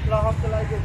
lahap talaga.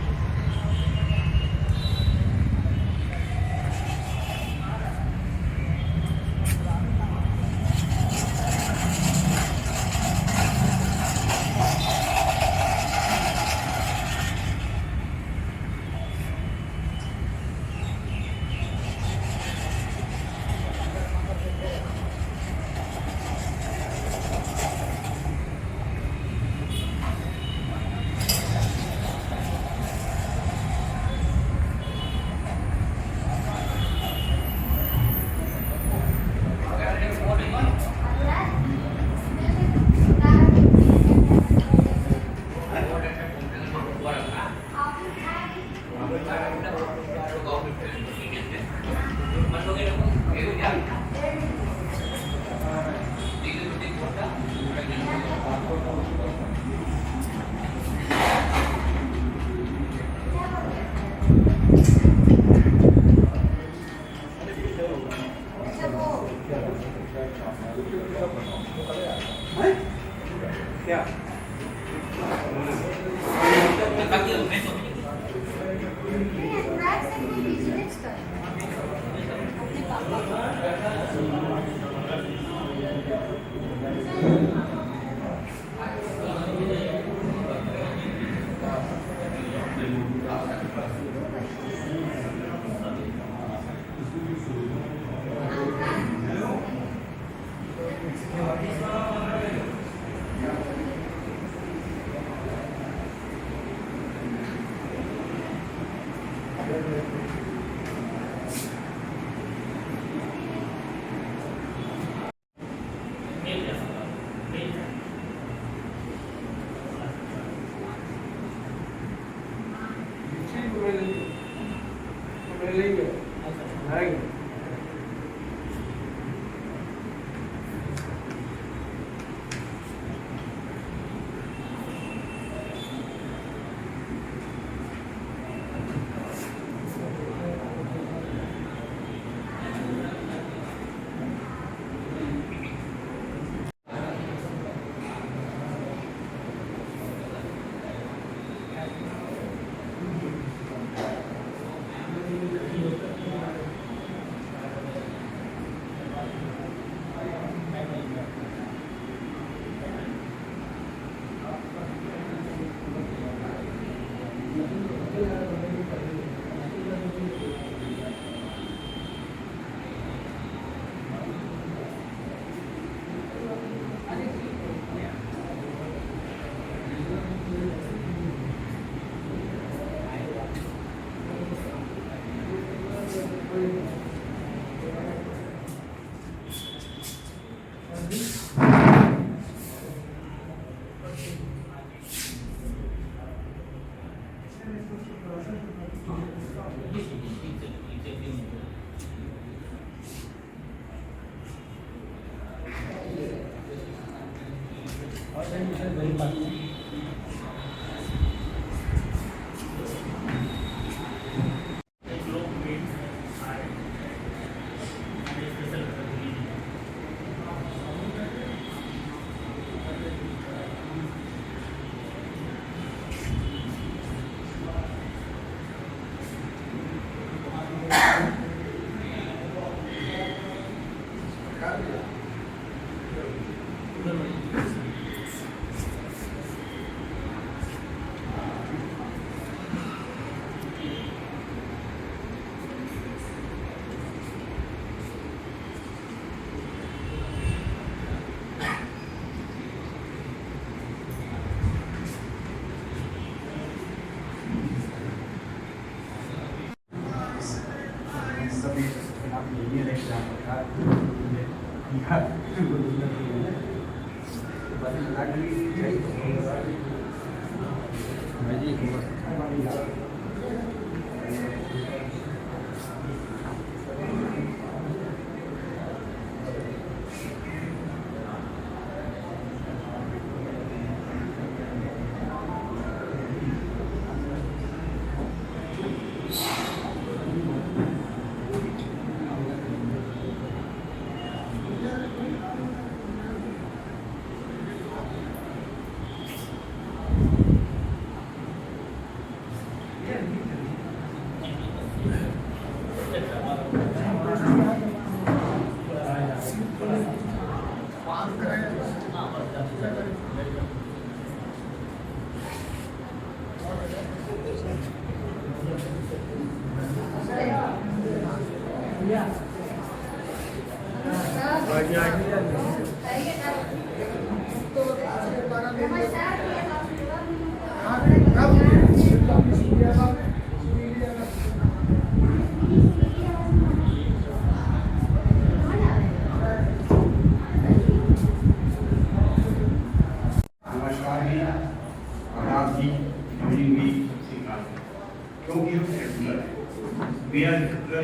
We are secular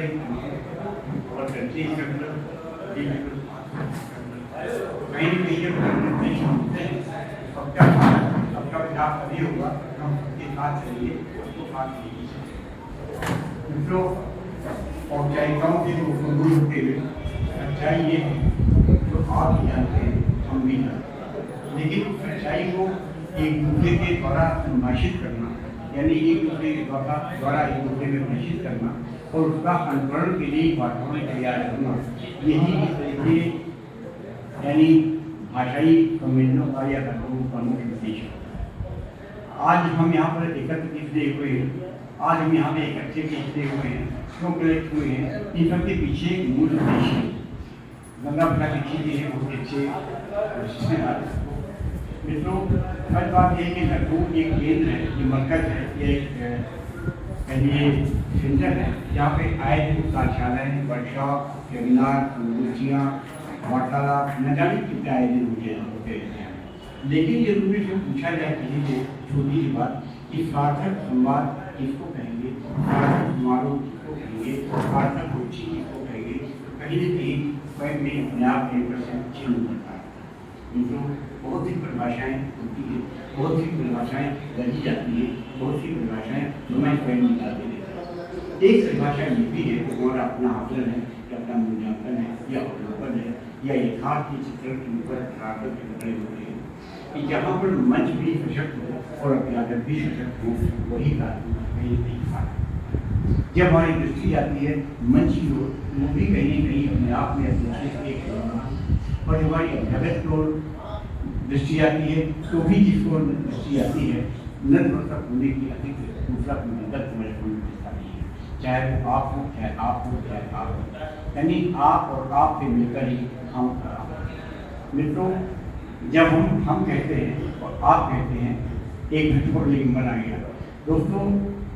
our country is secular, we people कहीं भी ये नहीं होते हैं। अब क्या विकास अभी होगा हम इसके साथ चलिए उसको साथ लीजिए मित्रों। और चाहे के लोग दूर होते हुए सच्चाई ये है जो आप भी जानते हैं हम भी जानते हैं, लेकिन सच्चाई को एक दूसरे के द्वारा परिभाषित करना यानी एक दूसरे के द्वारा एक दूसरे में परिभाषित करना और उसका अनुकरण के लिए वातावरण तैयार करना, यही इस तरह के यानी भाषाई सम्मेलनों का या घटनाओं का मुख्य उद्देश्य है। आज हम यहाँ पर एकत्र इसलिए हुए हैं, आज हम यहाँ पे इकट्ठे इसलिए हुए हैं, क्यों कलेक्ट हुए हैं, इन सब के पीछे एक मूल उद्देश्य है। गंगा पिता की चीजें हैं बहुत अच्छे मित्रों। हर बात यह कि लखनऊ एक केंद्र है, ये मरकज है, ये एक सेंटर है जहाँ पे आए दिन कार्यशालाएँ, वर्कशॉप, सेमिनार, अनुरूचियाँ, वार्तालाप न जाने कितने आए दिन होते रहते हैं। लेकिन ये रूप से पूछा जाए किसी से छोटी सी बात कि सार्थक संवाद किसको कहेंगे, सार्थक समारोह किसको कहेंगे, सार्थक रुचि किसको कहेंगे, कहीं न कहीं स्वयं में अपने आप में प्रश्न चिन्ह करता है। मित्रों, बहुत सी परिभाषाएँ होती है, बहुत सी परिभाषाएँ गढ़ी जाती है, बहुत सी परिभाषाएँ मैं स्वयं निकाल देते हैं। एक परिभाषा ये भी है कि हमारा अपना आकलन है या अपना मूल्यांकन है या अवलोकन है या यथार्थ के चित्रण के ऊपर रागत खड़े होते हैं कि जहाँ पर मंच भी सशक्त हो और अभ्यागत भी सशक्त हो, वही कार्य कहीं नहीं खाता। जब हमारी दृष्टि आती है मंच की ओर, वो भी कहीं न कहीं अपने आप में एक और जब हमारी अभ्यागत की ओर दृष्टि आती है तो भी जिसको दृष्टि आती है नतमस्तक होने की अधिक दूसरा मदद मिलता नहीं है, चाहे वो आप हो, चाहे आप हो, चाहे आप हो, यानी आप और आप से मिलकर ही हम। मित्रों, जब हम कहते हैं और आप कहते हैं एक महत्वपूर्ण लिंग बना गया। दोस्तों,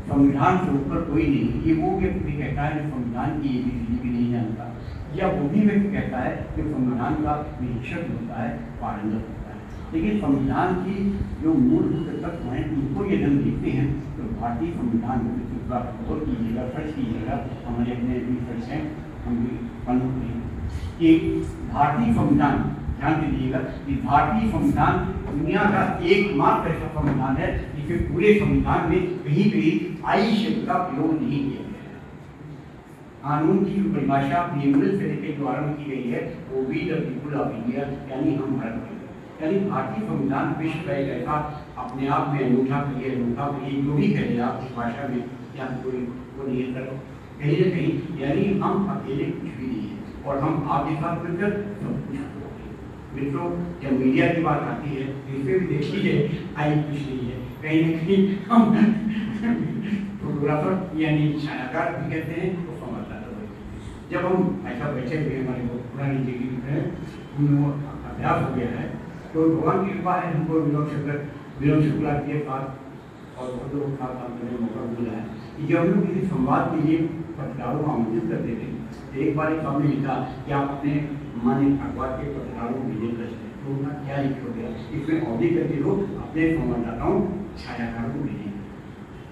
संविधान से ऊपर कोई नहीं। ये वो व्यक्ति कहता है जो संविधान की ABCD भी नहीं जानता, या वो भी व्यक्ति कहता है जो संविधान का निरीक्षक होता है, पारंगत होता है। लेकिन संविधान की जो मूलभूत तत्व हैं उनको ये हम देखते हैं तो भारतीय संविधान में गौर कीजिएगा, सर्च कीजिएगा, हमारे अपने रिसर्च हैं, हम भी पढ़ होते हैं कि भारतीय संविधान, ध्यान दीजिएगा कि भारतीय संविधान दुनिया का एकमात्र ऐसा संविधान है जिसके पूरे संविधान में कहीं भी आई शब्द का प्रयोग नहीं किया गया है। कानून की जो परिभाषा प्रियम्बल से लेकर जो आरम्भ की गई है वो we the people of India यानी हम भारत के, यानी भारतीय संविधान विश्व का एक ऐसा अपने आप में अनूठा कहिए जो भी कहिए आप इस भाषा में या कोई वो नहीं है कहीं न कहीं, यानी हम अकेले कुछ भी नहीं है और हम आपके साथ मिलकर सब कुछ। मित्रों, जब मीडिया की बात आती है इसमें भी देख लीजिए आई कुछ नहीं है, कहीं न कहीं हम फोटोग्राफर यानी छायाकार भी कहते हैं तो संवाददाता। जब हम ऐसा बैठे हुए हमारे बहुत पुरानी जगह है अभ्यास हो गया है तो भगवान की कृपा है, हमको विनोद शुक्ला के पास और लोग साथ काम करने का मौका मिला है कि जब हम लोग किसी संवाद के लिए पत्रकारों को आमंत्रित करते थे तो एक बार एक हमने लिखा कि आप अपने मान्य अखबार के पत्रकारों को भेजे कर सकते, तो उनका क्या लिख हो गया, इसमें अवधि करके लोग अपने संवाददाताओं छायाकारों को भेजेंगे,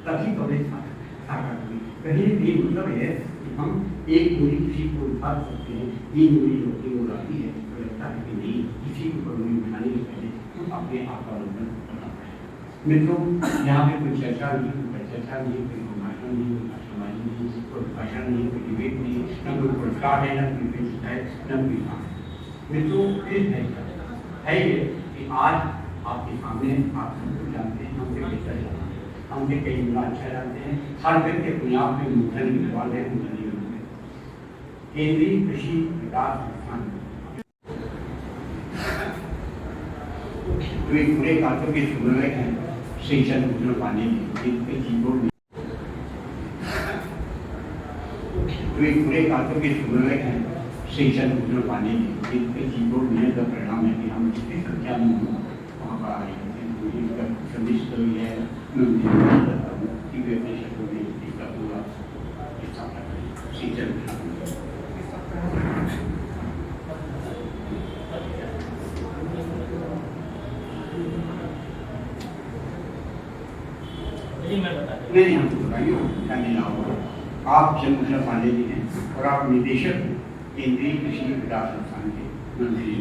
तभी कवरेज साकार होगी। कहीं भी मतलब है कि हम एक दूरी किसी को उठा सकते हैं, 3 दूरी होती वो आती है तो लगता है कि नहीं, किसी को दूरी उठाने के पहले तो अपने आप का अवलोकन करना पड़ेगा। मित्रों, यहाँ पे कोई चर्चा नहीं, कोई चर्चा नहीं, कोई भाषण नहीं, कोई भाषणबाजी नहीं, कोई भाषण नहीं, कोई डिबेट नहीं, न कोई पुरस्कार है, न कोई पेश है, न कोई काम। मित्रों, है ये कि आज आपके सामने आप सब कुछ जानते हैं, हमसे बेहतर जानते हैं, हमने कई गुना अच्छा जानते हैं। हर व्यक्ति अपने आप में मुद्दन वाले नहीं होते। केंद्रीय कृषि विकास संस्थान जो एक पूरे कार्यों के समन्वयक हैं शिक्षण योजना पाने के कीबोर्ड में जो एक पूरे कार्यों के समन्वयक हैं शिक्षण योजना पाने के कीबोर्ड में का परिणाम है कि हम जितनी संख्या में वहाँ पर आए संदेश तो यह है मैं उन्हें करता हूँ कि वे अपने शब्दों में इसका पूरा हिस्सा शिक्षण नहीं हमको बताइए क्या नहीं होगा। आप चंद्रभूषण पांडे जी हैं और आप निदेशक केंद्रीय कृषि विकास संस्थान के मंत्री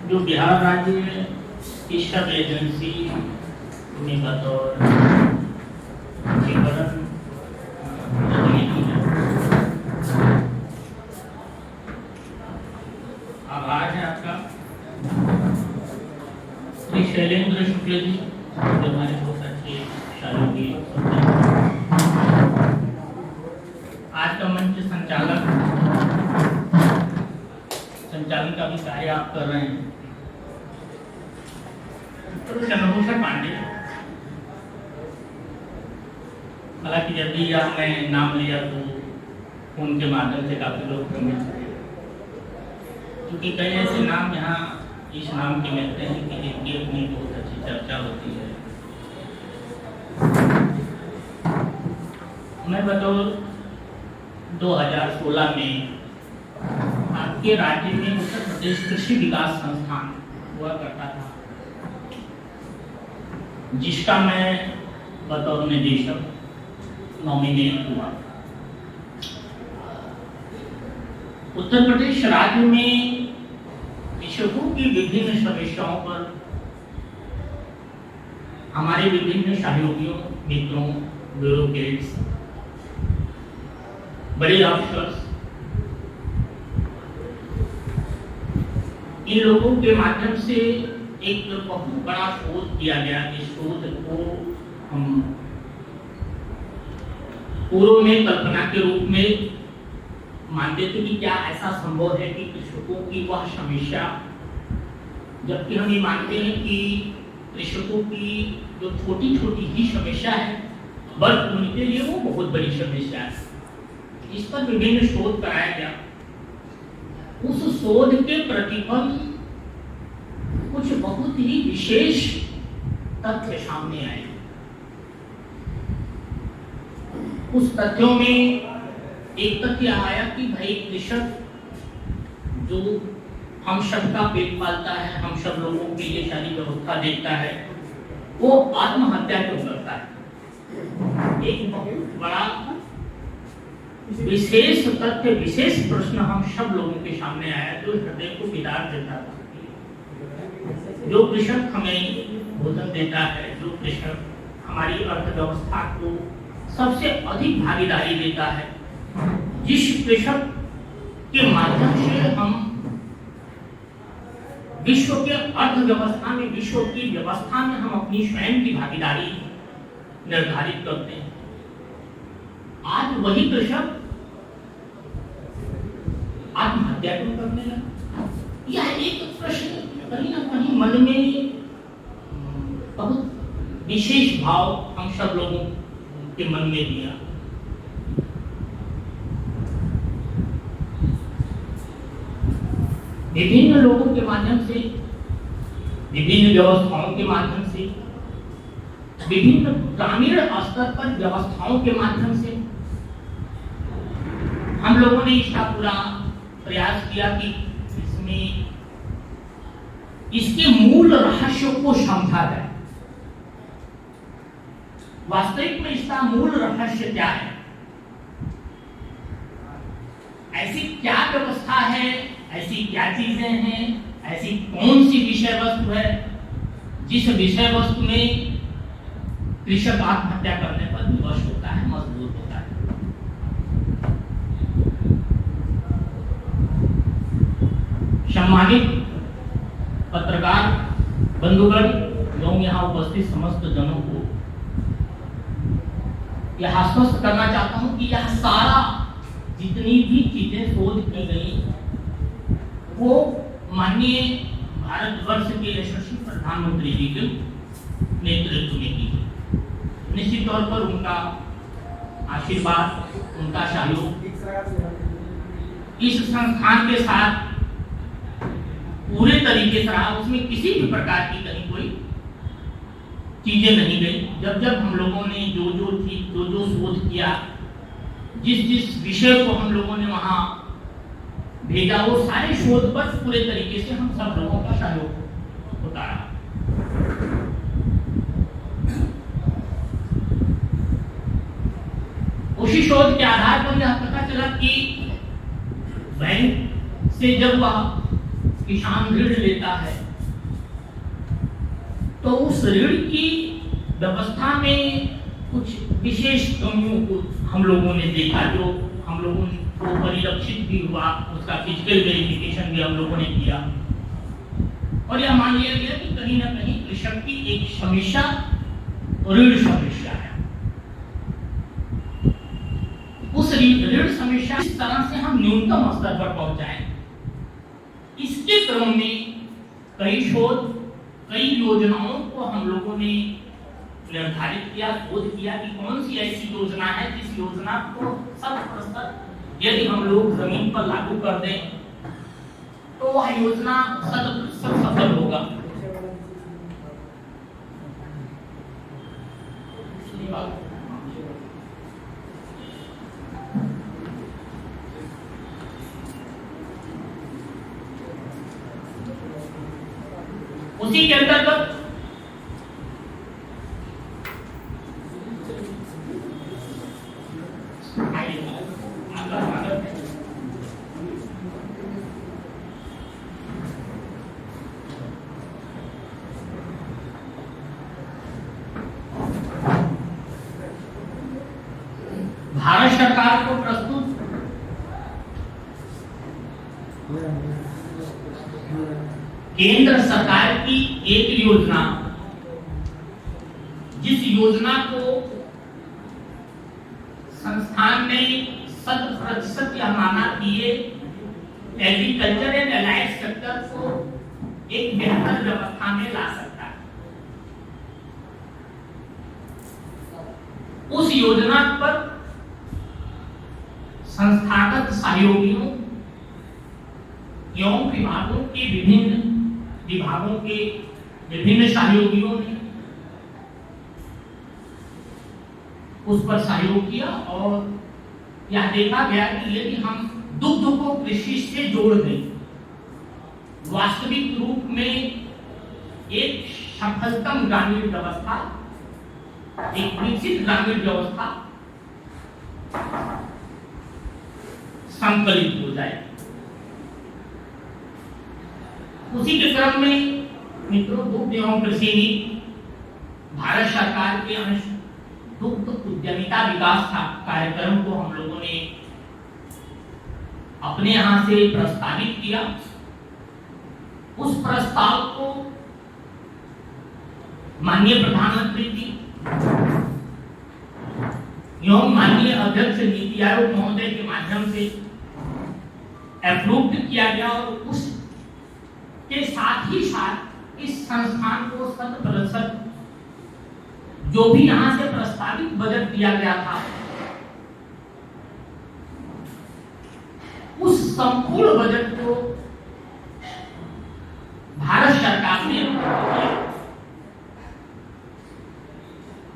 जो बिहार राज्य शिक्षा एजेंसी में बतौर आभार है आपका श्री शैलेंद्र शुक्ल जी जो हमारे बहुत अच्छे सहयोगी। आज का मंच संचालन का भी कार्य आप कर रहे हैं। चंद्रभूषण पांडे, हालांकि जब भी आपने नाम लिया तो उनके माध्यम से काफी लोग प्रमित हुए, क्योंकि कई ऐसे नाम यहाँ इस नाम के मिलते हैं कि जिनकी अपनी बहुत अच्छी चर्चा होती है। मैं बतौर 2016 में आपके राज्य में उत्तर प्रदेश कृषि विकास संस्थान हुआ करता था, जिसका मैं बतौर निदेशक नॉमिनेट हुआ। उत्तर प्रदेश राज्य में कृषकों की विभिन्न समस्याओं पर हमारे विभिन्न सहयोगियों, मित्रों, ब्यूरोक्रेट्स, बड़े अफसर्स, इन लोगों के माध्यम से एक बहुत बड़ा शोध किया गया। इस शोध को हम पूर्व में कल्पना के रूप में मानते थे कि क्या ऐसा संभव है कि कृषकों की वह समस्या, जबकि हम ये मानते हैं कि कृषकों की जो छोटी छोटी ही समस्या है बट उनके लिए वो बहुत बड़ी समस्या है। इस पर विभिन्न शोध कराया गया। उस शोध के प्रतिफल कुछ बहुत ही विशेष तथ्य सामने आए। उस तथ्यों में एक तथ्य आया कि भाई कृषक जो हम सबका पेट पालता है, हम सब लोगों के लिए सारी व्यवस्था देखता है, वो आत्महत्या क्यों करता है। एक बहुत बड़ा विशेष तथ्य, विशेष प्रश्न हम सब लोगों के सामने आया जो हृदय को विदार देता था। जो कृषक हमें भोजन देता है, जो कृषक हमारी अर्थव्यवस्था को सबसे अधिक भागीदारी देता है, जिस कृषक के माध्यम से हम विश्व के अर्थव्यवस्था में, विश्व की व्यवस्था में हम अपनी स्वयं की भागीदारी निर्धारित करते हैं, आज वही कृषक आत्महत्या क्यों करने लगा। यह एक प्रश्न कहीं ना कहीं मन में बहुत विशेष भाव हम सब लोगों के मन में दिया। विभिन्न लोगों के माध्यम से, विभिन्न व्यवस्थाओं के माध्यम से, विभिन्न ग्रामीण स्तर पर व्यवस्थाओं के माध्यम से हम लोगों ने इसका पूरा प्रयास किया कि इसमें इसके मूल रहस्य को समझा जाए। वास्तविक में इसका मूल रहस्य क्या है, ऐसी क्या व्यवस्था है, ऐसी क्या चीजें हैं, ऐसी कौन सी विषय वस्तु है जिस विषय वस्तु में कृषक आत्महत्या करने पर विवश होता है, मजबूर सम्मानित पत्रकार बंधुगण एवं यहाँ उपस्थित समस्त जनों को यह आश्वस्त करना चाहता हूँ कि यह सारा जितनी भी चीजें शोध की गई वो माननीय भारतवर्ष के यशस्वी प्रधानमंत्री जी के नेतृत्व में की गई। निश्चित तौर पर उनका आशीर्वाद, उनका सहयोग इस संस्थान के साथ पूरे तरीके से रहा। उसमें किसी भी प्रकार की कहीं कोई चीजें नहीं गई। जब जब हम लोगों ने जो शोध किया, जिस विषय को हम लोगों ने वहां भेजा, वो सारे शोध पर पूरे तरीके से हम सब लोगों का सहयोग होता रहा। उसी शोध के आधार पर यह पता चला कि बैंक से जब वह किसान ऋण लेता है तो उस ऋण की व्यवस्था में कुछ विशेष कमियों को हम लोगों ने देखा, जो हम लोगों को परिलक्षित भी हुआ। उसका फिजिकल वेरिफिकेशन भी हम लोगों ने किया और यह मान लिया गया कि कहीं ना कहीं कृषक की एक समस्या ऋण समस्या है। उस ऋण समस्या इस तरह से हम न्यूनतम स्तर पर पहुंचाएं, इसके क्रम में कई शोध, कई योजनाओं को हम लोगों ने निर्धारित किया, शोध किया कि कौन सी ऐसी योजना है जिस योजना को 100% यदि हम लोग जमीन पर लागू कर दें तो वह योजना 100% सफल होगा। उसी के अंतर्गत भारत सरकार को प्रस्तुत केंद्र सरकार की एक योजना, जिस योजना को संस्थान ने 100% यह माना कि ये एग्रीकल्चर एंड एलाइड सेक्टर को एक बेहतर व्यवस्था में ला सकता है। उस योजना पर संस्थागत सहयोगियों एवं विभागों के विभिन्न सहयोगियों ने उस पर सहयोग किया और यह देखा गया कि यदि हम दुग्ध को कृषि से जोड़ दें, वास्तविक रूप में एक सफलतम ग्रामीण व्यवस्था, एक विकसित ग्रामीण व्यवस्था संकलित हो जाए। उसी के क्रम में मित्रों, दुग्ध एवं कृषि नीति भारत सरकार के अंश दुग्ध उद्यमिता विकास कार्यक्रम को हम लोगों ने अपने यहां से प्रस्तावित किया। उस प्रस्ताव को माननीय प्रधानमंत्री जी एवं माननीय अध्यक्ष नीति आयोग महोदय के माध्यम से अप्रूव किया गया और उस के साथ ही साथ इस संस्थान को 100% जो भी यहां से प्रस्तावित बजट दिया गया था, उस संपूर्ण बजट को भारत सरकार ने किया।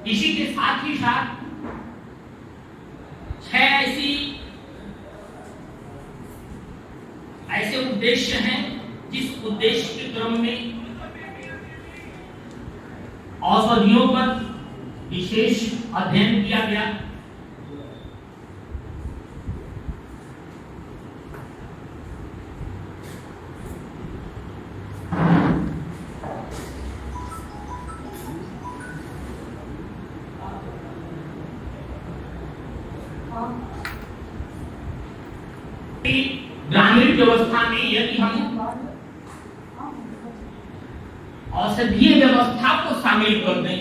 इसी के साथ ही साथ 6 ऐसे उद्देश्य हैं जिस उद्देश्य के क्रम में औषधियों पर विशेष अध्ययन किया गया। ग्रामीण व्यवस्था में यदि हम औषधीय व्यवस्था को शामिल कर दें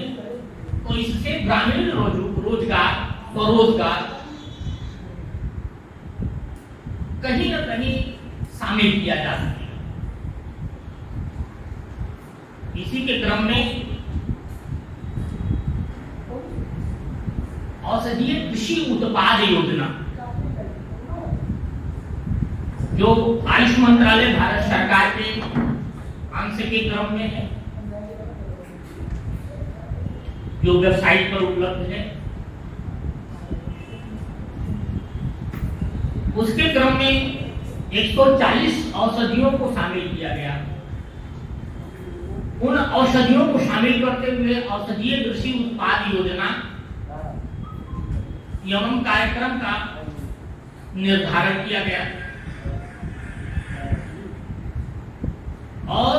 तो इससे ग्रामीण रोजगार, स्वरोजगार कहीं न कहीं शामिल किया जा सके। इसी के क्रम में औषधीय कृषि उत्पाद योजना जो आयुष मंत्रालय भारत सरकार के अंश के क्रम में है, जो वेबसाइट पर उपलब्ध है, उसके क्रम में 140 औषधियों को शामिल किया गया। उन औषधियों को शामिल करते हुए औषधीय कृषि उत्पाद योजना एवं कार्यक्रम का निर्धारण किया गया और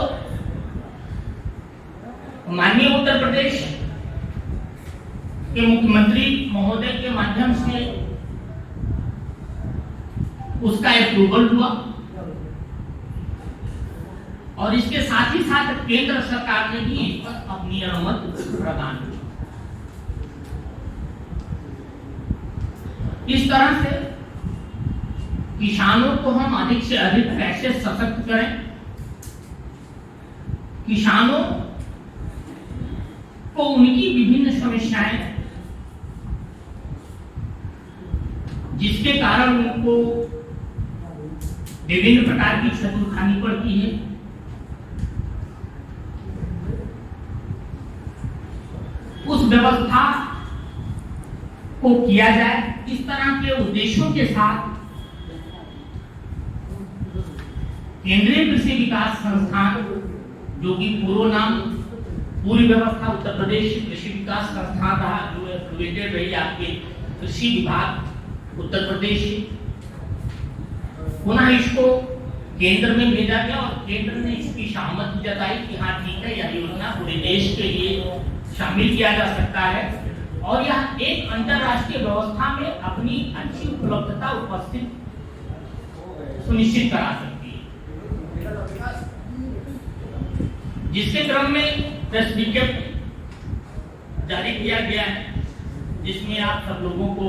माननीय उत्तर प्रदेश के मुख्यमंत्री महोदय के माध्यम से उसका अप्रूवल हुआ और इसके साथ ही साथ केंद्र सरकार ने भी इस पर अपनी अनुमति प्रदान की। इस तरह से किसानों को हम अधिक से अधिक कैसे सशक्त करें, किसानों को उनकी विभिन्न समस्याएं जिसके कारण उनको विभिन्न प्रकार की क्षति उठानी पड़ती है, उस व्यवस्था को किया जाए। इस तरह के उद्देश्यों के साथ केंद्रीय कृषि विकास संस्थान, जो कि पूर्व नाम पूरी व्यवस्था उत्तर प्रदेश कृषि विकास संस्थान रहा, जो एफिलिएटेड रही आपके कृषि विभाग उत्तर प्रदेश, पुनः इसको केंद्र में भेजा गया और केंद्र ने इसकी सहमति जताई कि हाँ ठीक है, यह योजना पूरे देश के लिए शामिल किया जा सकता है और यह एक अंतरराष्ट्रीय व्यवस्था में अपनी अच्छी उपलब्धता उपस्थित सुनिश्चित करा सकती है। जिसके क्रम में प्रेस विज्ञप्ति जारी किया गया है, जिसमें आप सब लोगों को,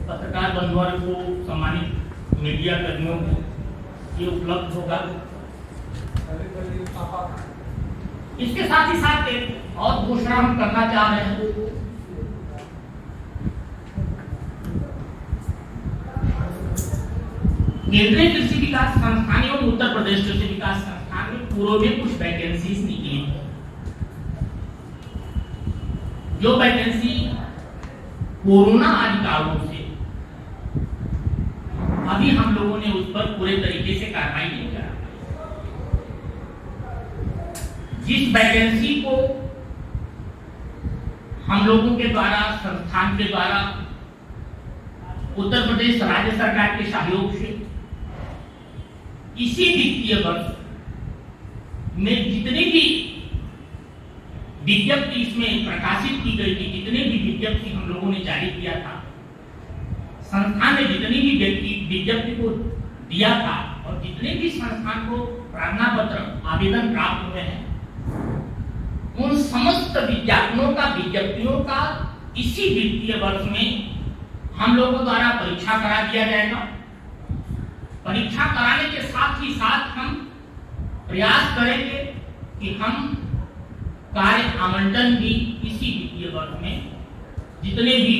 पत्रकार बंधुओं को, सम्मानित मीडिया कर्मियों को ये उपलब्ध होगा। इसके साथ ही साथ एक और घोषणा हम करना चाह रहे हैं। केंद्रीय कृषि विकास संस्थान एवं उत्तर प्रदेश कृषि विकास संस्थान में पूर्व में कुछ वैकेंसीज निकली, जो वैकेंसी कोरोना आदि कारणों से अभी हम लोगों ने उस पर पूरे तरीके से कार्रवाई नहीं करा। जिस वैकेंसी को हम लोगों के द्वारा, संस्थान के द्वारा उत्तर प्रदेश राज्य सरकार के सहयोग से इसी वित्तीय वर्ष में जितने भी विज्ञप्ति इसमें प्रकाशित की गई थी, जितने भी विज्ञप्ति हम लोगों ने जारी किया था, संस्थान ने जितनी भी विज्ञप्ति को दिया था और जितने भी संस्थान को प्रार्थना पत्र आवेदन प्राप्त हुए हैं, उन समस्त विज्ञापनों का, विज्ञप्तियों का इसी वित्तीय वर्ष में हम लोगों द्वारा परीक्षा करा दिया जाएगा। परीक्षा कराने के साथ ही साथ हम प्रयास करेंगे कि हम कार्य आवंटन भी इसी वित्तीय वर्ष में जितने भी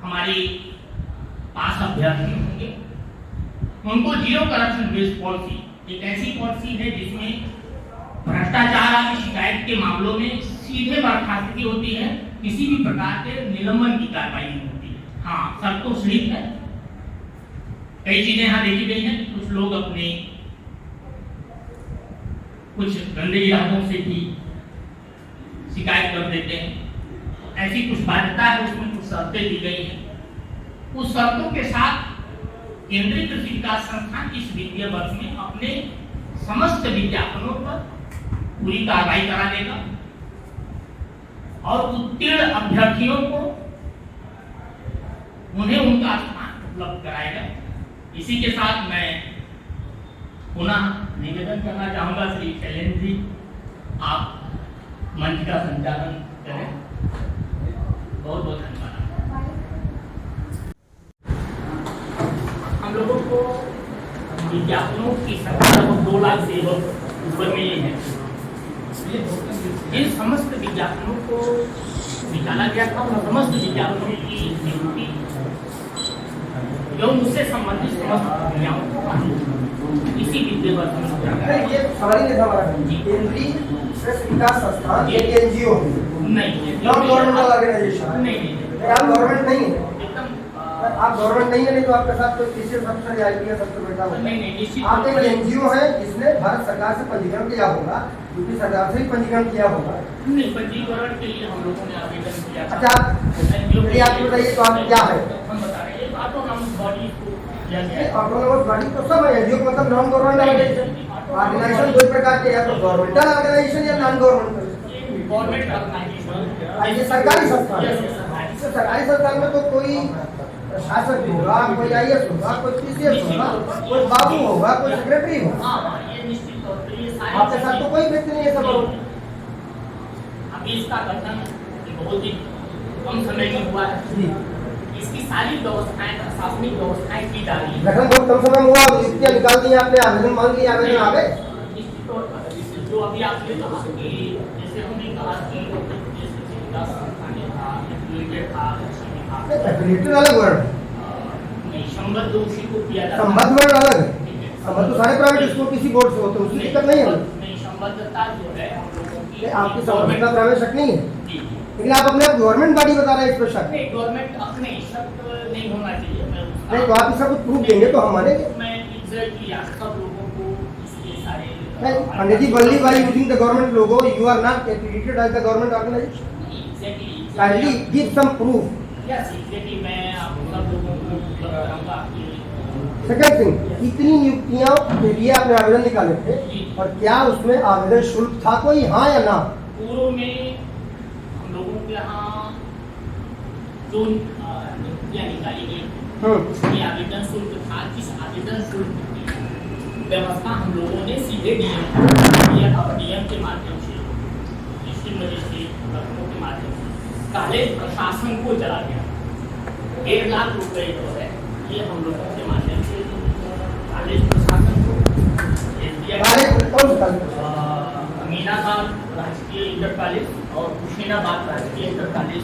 हमारे पास अभ्यर्थी होंगे उनको जीरो करप्शन बेस्ड पॉलिसी, एक ऐसी पॉलिसी है जिसमें भ्रष्टाचार आदि शिकायत के मामलों में सीधे बर्खास्तगी होती है, किसी भी प्रकार के निलंबन की कार्रवाई नहीं होती है। हाँ, सब तो स्लिप है, कई चीजें यहाँ देखी गई हैं। कुछ लोग अपने कुछ गंदे इरादों से भी शिकायत कर देते हैं, ऐसी कुछ बाध्यता है, उसमें कुछ शर्तें दी गई हैं। उस शर्तों के साथ केंद्रीय कृषि विकास संस्थान इस वित्तीय वर्ष में अपने समस्त विज्ञापनों पर पूरी कार्रवाई करा देगा और उत्तीर्ण अभ्यर्थियों को उन्हें उनका स्थान उपलब्ध कराएगा। इसी के साथ मैं पुनः निवेदन करना चाहूंगा, श्री शैलेंद्र जी, आप मंच का संचालन करें। बहुत बहुत धन्यवाद। हम लोगों को विज्ञापनों की संख्या 2 लाख से ऊपर मिली है। इन समस्त विज्ञापनों को निकाला गया था और समस्त विज्ञापनों की नियुक्ति एवं उससे संबंधित समस्त प्रक्रियाओं को इसी वित्तीय वर्ष में हो जाता है। ये सवाल ही नहीं था हमारा। केंद्रीय कृषि विकास संस्थान ये एनजीओ नहीं, नॉन गवर्नमेंटल ऑर्गेनाइजेशन नहीं, आप गवर्नमेंट नहीं है। एकदम आप गवर्नमेंट नहीं है, नहीं तो आपके साथ कोई पीसीएस अफसर या आईपीएस अफसर बैठा होगा। नहीं, निश्चित आप एक एनजीओ है जिसने भारत सरकार से पंजीकरण किया होगा, यूपी सरकार से भी पंजीकरण किया होगा। नहीं, पंजीकरण के लिए हम लोगों ने आवेदन किया था। अच्छा, चलिए आप बताइए तो आप क्या है? हम बता रहे हैं ऑटोनॉमस बॉडी को किया गया है। ऑटोनॉमस बॉडी तो सब है। एनजीओ मतलब नॉन गवर्नमेंटल ऑर्गेनाइजेशन दो प्रकार के, या तो गवर्नमेंटल ऑर्गेनाइजेशन या नॉन गवर्नमेंटल। गवर्नमेंट ऑर्गेनाइजेशन ये सरकारी संस्थान है। सरकारी सरकारी संस्थान में तो कोई शासक होगा, कोई आईएएस होगा, कोई पीसीएस होगा, कोई बाबू होगा, कोई सेक्रेटरी होगा। हाँ, ये निश्चित तौर पे ये सारे आपके साथ तो कोई व्यक्ति नहीं है सब लोग। अभी इसका गठन बहुत ही कम समय में हुआ है। इसकी सारी व्यवस्थाएं, प्रशासनिक व्यवस्थाएं की जा रही है। गठन बहुत कम समय में हुआ, युक्तियां निकाल दी, आपने आवेदन मांग लिया, आवेदन आ गए। निश्चित तौर पर जो अभी आपने कहा कि जैसे हमने कहा कि विकास संस्थान था, एफिलिएटेड था, एफिलिएटेड अलग वर्ड, नहीं संबद्ध उसी को किया जाता है। संबद्ध वर्ड अलग है। संबद्ध तो सारे प्राइवेट स्कूल किसी बोर्ड से होते हैं, उसकी दिक्कत नहीं है। नहीं, संबद्धता जो है हम लोगों की आपकी संबद्धता प्राइवेट शक नहीं है, जी, लेकिन आप अपने गवर्नमेंट बॉडी बता रहे हैं इस पर शक नहीं, गवर्नमेंट अपने शक नहीं होना चाहिए। नहीं, तो आप इसका कुछ प्रूफ देंगे तो हम मानेंगे। मैं एग्जैक्टली आप सब लोगों को इसके सारे नहीं, पंडित जी वल्ली भाई using the government logo, you are not affiliated as the government organisation. Exactly kindly give some proof. Yes, exactly मैं आप सब लोगों को उपलब्ध कराऊंगा कि सेकंड थिंग, इतनी नियुक्तियों के लिए आपने आवेदन निकाले थे और क्या उसमें आवेदन शुल्क था कोई, हाँ या ना? पूर्व में हम लोगों के यहाँ जो नियुक्तियाँ निकाली गई उसमें आवेदन शुल्क था। जिस आवेदन शुल्क की व्यवस्था हम लोगों ने सीधे डीएम के माध्यम से, डिस्ट्रिक्ट मजिस्ट्रेट के माध्यम से कॉलेज प्रशासन को चला गया। 1.5 लाख रुपए जो है ये हम लोगों के माध्यम से कॉलेज प्रशासन को अमीनाबाद राजकीय इंटर कॉलेज और हुसैनाबाद राजकीय इंटर कॉलेज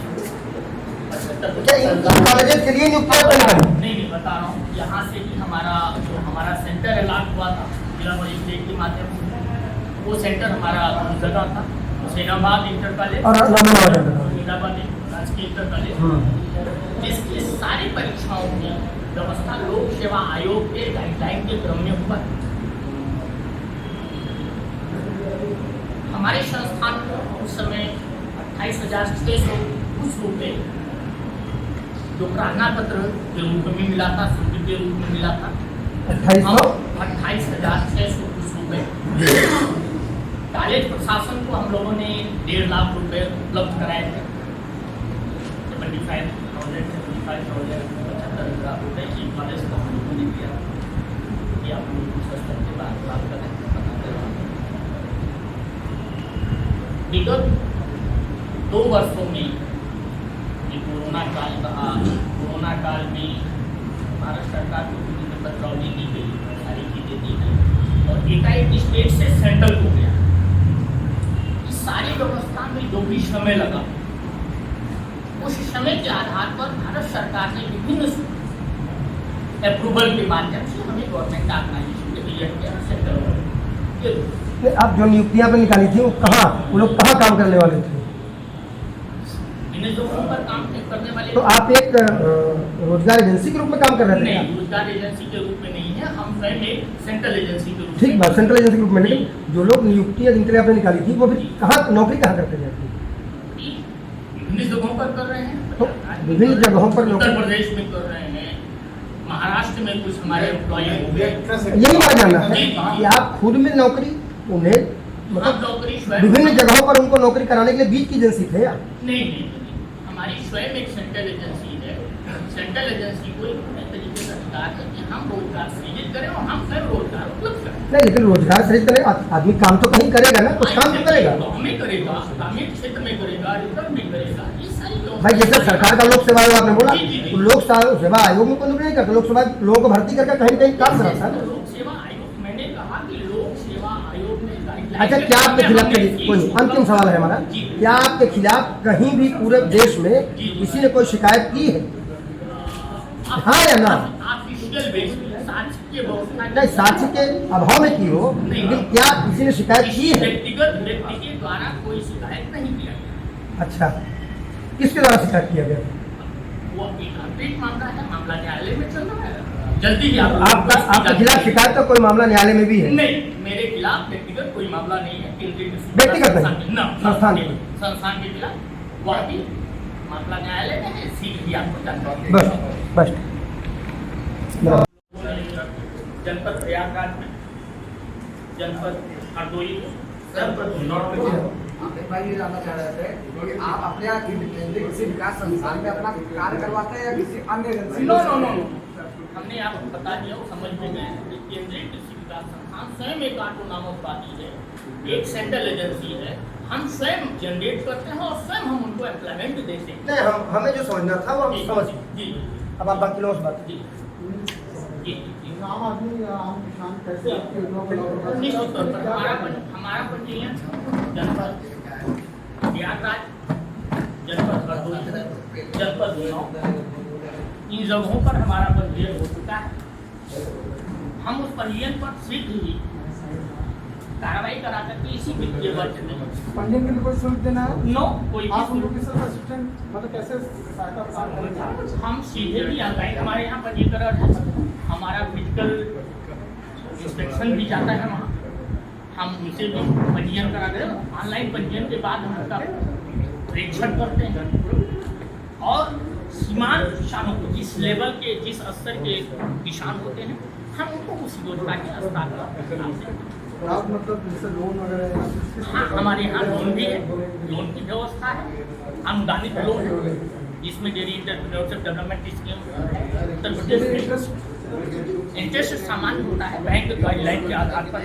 कॉलेज के लिए नियुक्तियां नहीं बता रहा हूँ। यहाँ से भी हमारा सेंटर अलॉट हुआ था जिला मजिस्ट्रेट के माध्यम से। वो सेंटर हमारा जगह था हुसैनाबाद इंटर कॉलेज और अमीनाबाद राजकीय इंटर कॉलेज। इसकी सारी परीक्षाओं की व्यवस्था लोक सेवा आयोग के गाइडलाइन के क्रम में हुआ। हमारे संस्थान को उस समय 28,600 कुछ रुपये जो प्रार्थना पत्र के रूप में मिला था, स्वीकृति के रूप में मिला था। 28,600 कुछ रुपये कॉलेज प्रशासन को हम लोगों ने 1.5 लाख रुपए उपलब्ध कराए थे। 75,000 रुपए की कॉलेज को हम लोगों ने दिया। ये आप लोगों को स्तर के बाद बात करें विगत 2 वर्षों में ये कोरोना काल रहा। कोरोना काल में भारत सरकार को विभिन्न बदलाव दी गई, सारी चीजें दी गई और एकाएक स्टेट से सेंट्रल हो गया। इस सारी व्यवस्था में जो भी समय लगा उस समय के आधार पर भारत सरकार ने विभिन्न अप्रूवल के माध्यम से हमें गवर्नमेंट ऑर्गेनाइजेशन के लिए सेंट्रल। आप जो नियुक्तियां पे निकाली थी वो लोग कहाँ काम करने वाले थे? पर काम करने वाले। तो आप एक रोजगार एजेंसी के रूप में काम कर रहे थे? नहीं, रोजगार एजेंसी के रूप में नहीं है, हम स्वयं एक सेंट्रल एजेंसी के रूप में। ठीक बात, सेंट्रल एजेंसी के रूप में। लेकिन जो लोग नियुक्तियां जिनके लिए आपने निकाली थी वो भी नौकरी कहाँ करते थे? विभिन्न जगहों पर कर रहे हैं। तो विभिन्न जगहों पर उत्तर प्रदेश में कर रहे हैं, महाराष्ट्र में कुछ हमारे एम्प्लॉय हो गए। यही बात जानना है कि आप खुद में नौकरी उन्हें मतलब विभिन्न जगहों पर उनको नौकरी कराने के लिए बीच की एजेंसी थे? नहीं, हमारी स्वयं एक सेंट्रल एजेंसी है। सेंट्रल एजेंसी को एक तरीके से अधिकार है कि हम रोजगार सृजित करें और हम स्वयं रोजगार उपलब्ध करें। नहीं, लेकिन रोजगार सृजित करे, आदमी काम तो कहीं करेगा ना, कुछ काम तो करेगा में करेगा, ग्रामीण क्षेत्र में करेगा, रिजर्व में करेगा, ये सारी भाई। जैसे सरकार का लोक सेवा आयोग आपने बोला, जी, जी, जी। तो लोक सेवा आयोग में कोई नौकरी नहीं करता, लोक सेवा लोगों को भर्ती करके कहीं कहीं काम कराता है। लोक सेवा आयोग, मैंने कहा कि लोक सेवा आयोग ने गाइडलाइन। अच्छा, क्या आपके खिलाफ, कोई नहीं, अंतिम सवाल है हमारा, क्या आपके खिलाफ कहीं भी पूरे देश में किसी ने कोई शिकायत की है, हाँ या ना? ऑफिशियल बेस पे साक्ष्य के व्यवस्था नहीं, साक्ष्य के अभाव में की हो, लेकिन क्या किसी ने शिकायत की है? व्यक्तिगत व्यक्ति के द्वारा कोई शिकायत नहीं किया गया। अच्छा, किसके द्वारा शिकायत किया गया? वो एक मामला है, मामला न्यायालय में चल रहा है, जल्दी ही आपके खिलाफ शिकायत का कोई मामला न्यायालय में भी है? नहीं, मेरे खिलाफ व्यक्तिगत कोई मामला नहीं है, केंद्रीय व्यक्तिगत नहीं, संस्थान के खिलाफ वह भी मामला न्यायालय में है, सीधे आपको जानकारी। बस जनपद प्रयागराज में, जनपद हरदोई में, भाई ये जानना चाह रहे थे कि आप अपने यहाँ केंद्रीय कृषि विकास संस्थान में अपना कार्य करवाते हैं या किसी अन्य एजेंसी? नो, हमने आपको बता दिया, वो समझ में गए कि केंद्रीय कृषि विकास संस्थान स्वयं एक ऑटोनॉमस बॉडी है, एक सेंट्रल एजेंसी है, हम स्वयं जनरेट करते हैं और स्वयं हम उनको एम्प्लॉयमेंट देते हैं। नहीं, हमें जो समझना था वो हम समझ जी। अब आप बाकी लोगों से बात जी जी आम आदमी आम किसान कैसे आपके निश्चित तौर पर हमारा पंजीयन जनपद प्रयागराज, जनपद हरदोई, जनपद उन्नाव, इन जगहों पर हमारा पंजीयन हो चुका है। हम उस पंजीयन पर शीघ्र ही कार्रवाई करा करके इसी वित्तीय वर्ष में पंजीयन के लिए कोई शुल्क देना है? नो, कोई आप उनको किस असिस्टेंट मतलब कैसे सहायता प्रदान करेंगे? हम सीधे भी ऑनलाइन, हमारे यहाँ पंजीकरण है, हमारा फिजिकल इंस्पेक्शन भी जाता है वहाँ, हम उनसे भी पंजीयन करा रहे हैं। ऑनलाइन पंजीयन के बाद हम उनका परीक्षण करते हैं और सीमांत किसानों को, जिस लेवल के, जिस स्तर के किसान होते हैं, हम उनको उस योजना के स्तर पर आप मतलब जैसे लोन वगैरह? हाँ, हमारे यहाँ लोन भी है, लोन की व्यवस्था है, अनुदानित लोन है, जिसमें dairy entrepreneurship development scheme Uttar Pradesh में इंटरेस्ट सामान्य होता है, बैंक गाइडलाइन के आधार पर,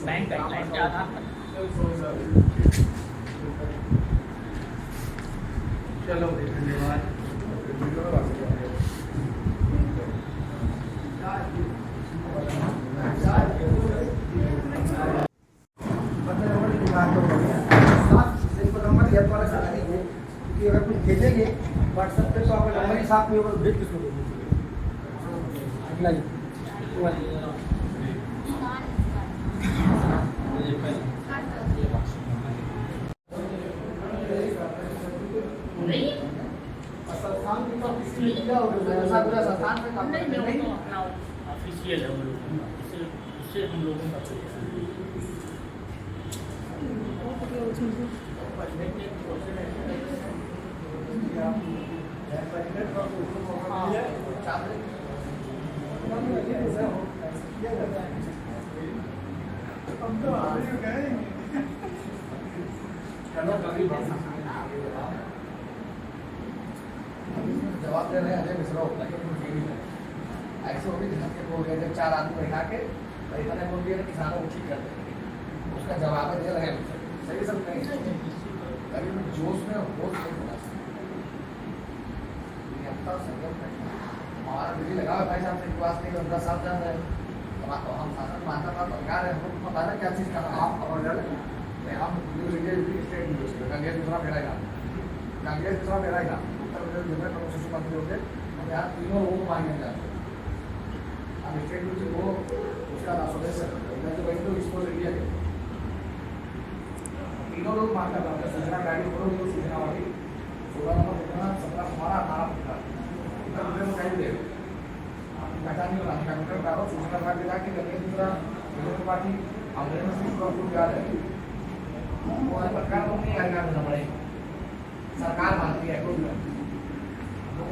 बैंक गाइडलाइन के आधार पर। चलो, धन्यवाद। अगर कुछ भेजेंगे व्हाट्सएप पे तो आपका नंबर ही साथ में होगा, भेज किसको देंगे? नहीं, संस्थान की क्या होगा? संस्थान में काम नहीं, वो तो अपना ऑफिशियल है, हम लोग उससे हम लोगों का जवाब दे रहे हैं अजय मिश्रा होता है ऐसे हो भी बोल रहे थे, 4 आदमी बैठा के मैंने बोल दिया किसानों को ठीक कर देंगे, उसका जवाब दे रहे हैं सही सब नहीं, कभी भी जोश में होश नहीं होना चाहिए। हमारा बिजली लगा हुआ भाई साहब से विश्वास नहीं, 10 साल जा रहे हैं, हम शासन मानता था सरकार है, हमको पता ना क्या चीज़ का आप और हम स्टेट न्यूज़ कांग्रेस दूसरा फैलाएगा, कांग्रेस दूसरा फैलाएगा, उत्तर प्रदेश जो है प्रमुख शिशु मंत्री होंगे, हम यहाँ तीनों लोगों को मांगने जाते हैं। हम स्टेट न्यूज़ वो उसका सदस्य मैं तो वही तो इसको इंडिया के तीनों लोग मांगना चाहते हैं, सूचना गाड़ी खोलो तो सूचना वाली 16 नंबर सूचना 17 हमारा 18 फुटका उत्तर प्रदेश में कहीं दे पहचान नहीं बनाती, कंप्यूटर डालो सूचना कार्ड दिला के कहीं दूसरा विरोधी पार्टी अंग्रेज में सीट पर जा रहे हैं, वो सरकार को नहीं आज्ञा देना पड़ेगा, सरकार मानती है कोई लोग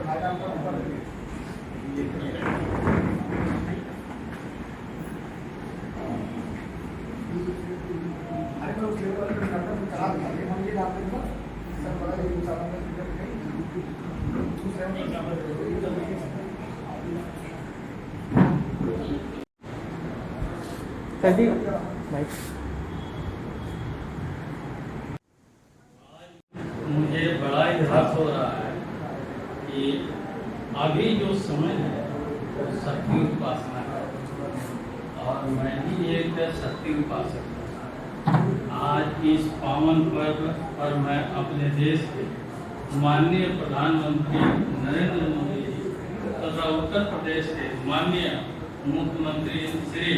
फायदा हमको ऊपर देंगे। अरे तो उस लेवल पे करता तो चला दिया हम ये बात करूंगा सब बड़ा एक दूसरा में दूसरे में मुझे बड़ा इतिहास हो रहा है कि अभी जो समय है वो शक्ति उपासना का, और मैं भी एक शक्ति उपासक हूँ। आज इस पावन पर्व पर मैं अपने देश के माननीय प्रधानमंत्री नरेंद्र मोदी जी तथा उत्तर प्रदेश के माननीय मुख्यमंत्री श्री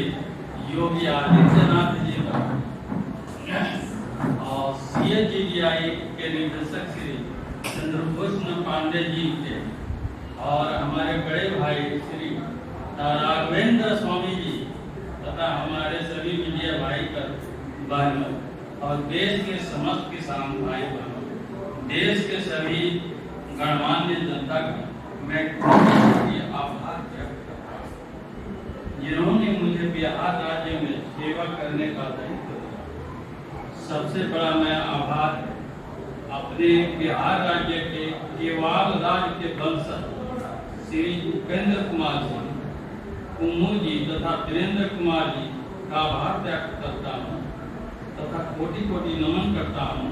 योगी आदित्यनाथ जी का और CHGDI के निदेशक श्री चंद्रभूषण पांडे जी के और हमारे बड़े भाई श्री राघवेंद्र स्वामी जी तथा हमारे सभी मीडिया भाई बहनों और देश के समस्त किसान भाई बहनों, देश के सभी गणमान्य जनता का मैं आभार व्यक्त करता हूँ जिन्होंने मुझे बिहार राज्य में सेवा करने का दायित्व दिया। सबसे बड़ा मैं आभार अपने बिहार राज्य के केवाल राज्य के वंशज श्री उपेंद्र कुमार जी, कुमू जी तथा वीरेंद्र कुमार जी का आभार व्यक्त करता हूँ तथा कोटि कोटि नमन करता हूँ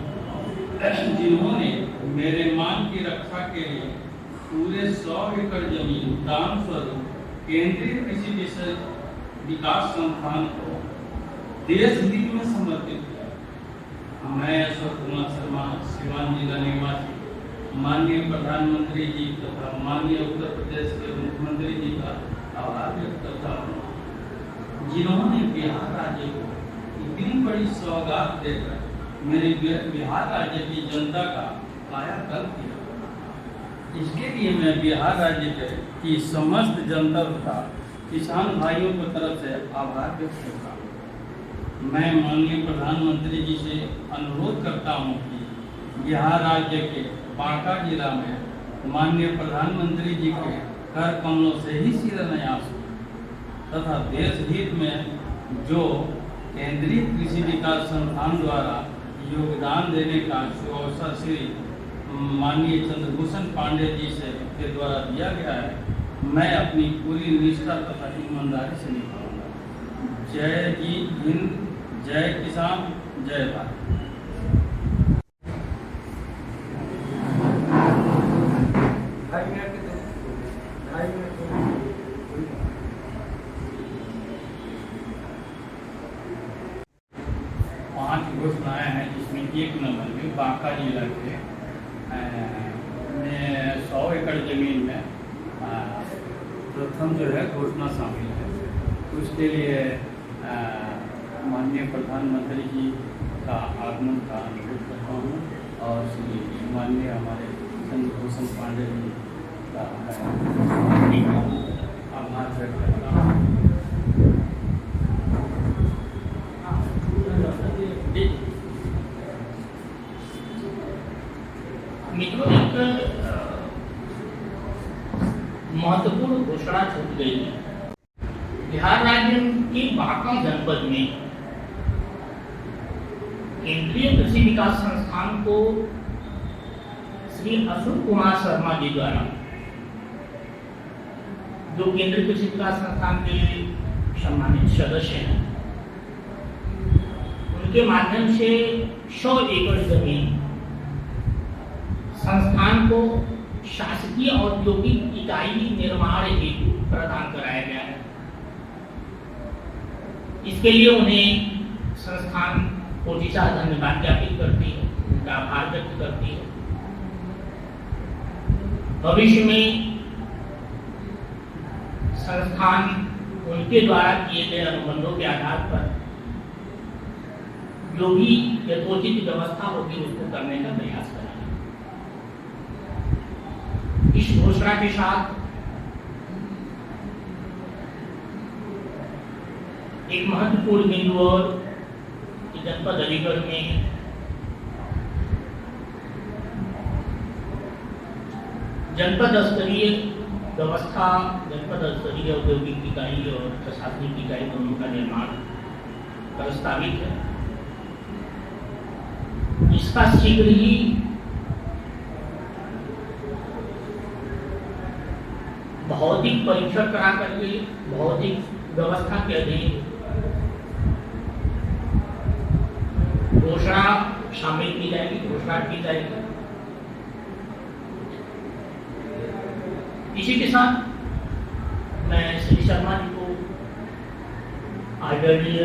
जिन्होंने मेरे मान की रक्षा के लिए पूरे 100 एकड़ जमीन दान स्वरूप केंद्रीय कृषि विकास संस्थान को देश हित में समर्पित किया। मैं अशोक कुमार शर्मा, सिवान जिला निवासी, माननीय प्रधानमंत्री जी तथा माननीय उत्तर प्रदेश के मुख्यमंत्री जी का आभार व्यक्त करता हूँ जिन्होंने बिहार राज्य को इतनी बड़ी सौगात देकर मेरे बिहार राज्य की जनता का कायाकल्प किया। इसके लिए मैं बिहार राज्य की समस्त जनता तथा किसान भाइयों की तरफ से आभार व्यक्त करता हूँ। मैं माननीय प्रधानमंत्री जी से अनुरोध करता हूँ कि बिहार राज्य के बांका जिला में माननीय प्रधानमंत्री जी के कर कमलों से ही शिलान्यास तथा देश हित में जो केंद्रीय कृषि विकास संस्थान द्वारा योगदान देने का अवसर श्री माननीय चंद्रभूषण पांडे जी से के द्वारा दिया गया है, मैं अपनी पूरी निष्ठा तथा ईमानदारी से निभाऊंगा। जय जी हिंद, जय किसान, जय भारत। 5 घोषणाएं हैं जिसमें एक नंबर में बांका जिला के 100 एकड़ जमीन में प्रथम जो है घोषणा शामिल है। उसके लिए माननीय प्रधानमंत्री जी का आगमन का अनुरोध करता हूँ और श्री माननीय हमारे चंद्रभूषण पांडे जी का आभार व्यक्त करता हूँ। मित्रों, एक महत्वपूर्ण घोषणा छूट गई है। बिहार राज्य के बांका जनपद में केंद्रीय कृषि विकास संस्थान को श्री अशोक कुमार शर्मा जी द्वारा, जो केंद्रीय कृषि विकास संस्थान के सम्मानित सदस्य हैं, उनके माध्यम से 100 एकड़ जमीन संस्थान को शासकीय औद्योगिक इकाई निर्माण हेतु प्रदान कराया गया है। इसके लिए उन्हें संस्थान कोटिशा धन्यवाद ज्ञापित करती है, उनका आभार व्यक्त करती है। भविष्य में संस्थान उनके द्वारा किए गए अनुबंधों के आधार पर जो भी यथोचित व्यवस्था होगी उसको करने का प्रयास करेंगे। इस घोषणा के साथ एक महत्वपूर्ण बिंदु और जनपद अलीगढ़ में जनपद स्तरीय व्यवस्था, जनपद स्तरीय औद्योगिक इकाई और प्रशासनिक इकाई दोनों का निर्माण प्रस्तावित है। इसका शीघ्र ही भौतिक परीक्षण करा करके भौतिक व्यवस्था के अधीन घोषणा शामिल की जाएगी, घोषणा की जाएगी। इसी के साथ मैं श्री शर्मा जी को आदरणीय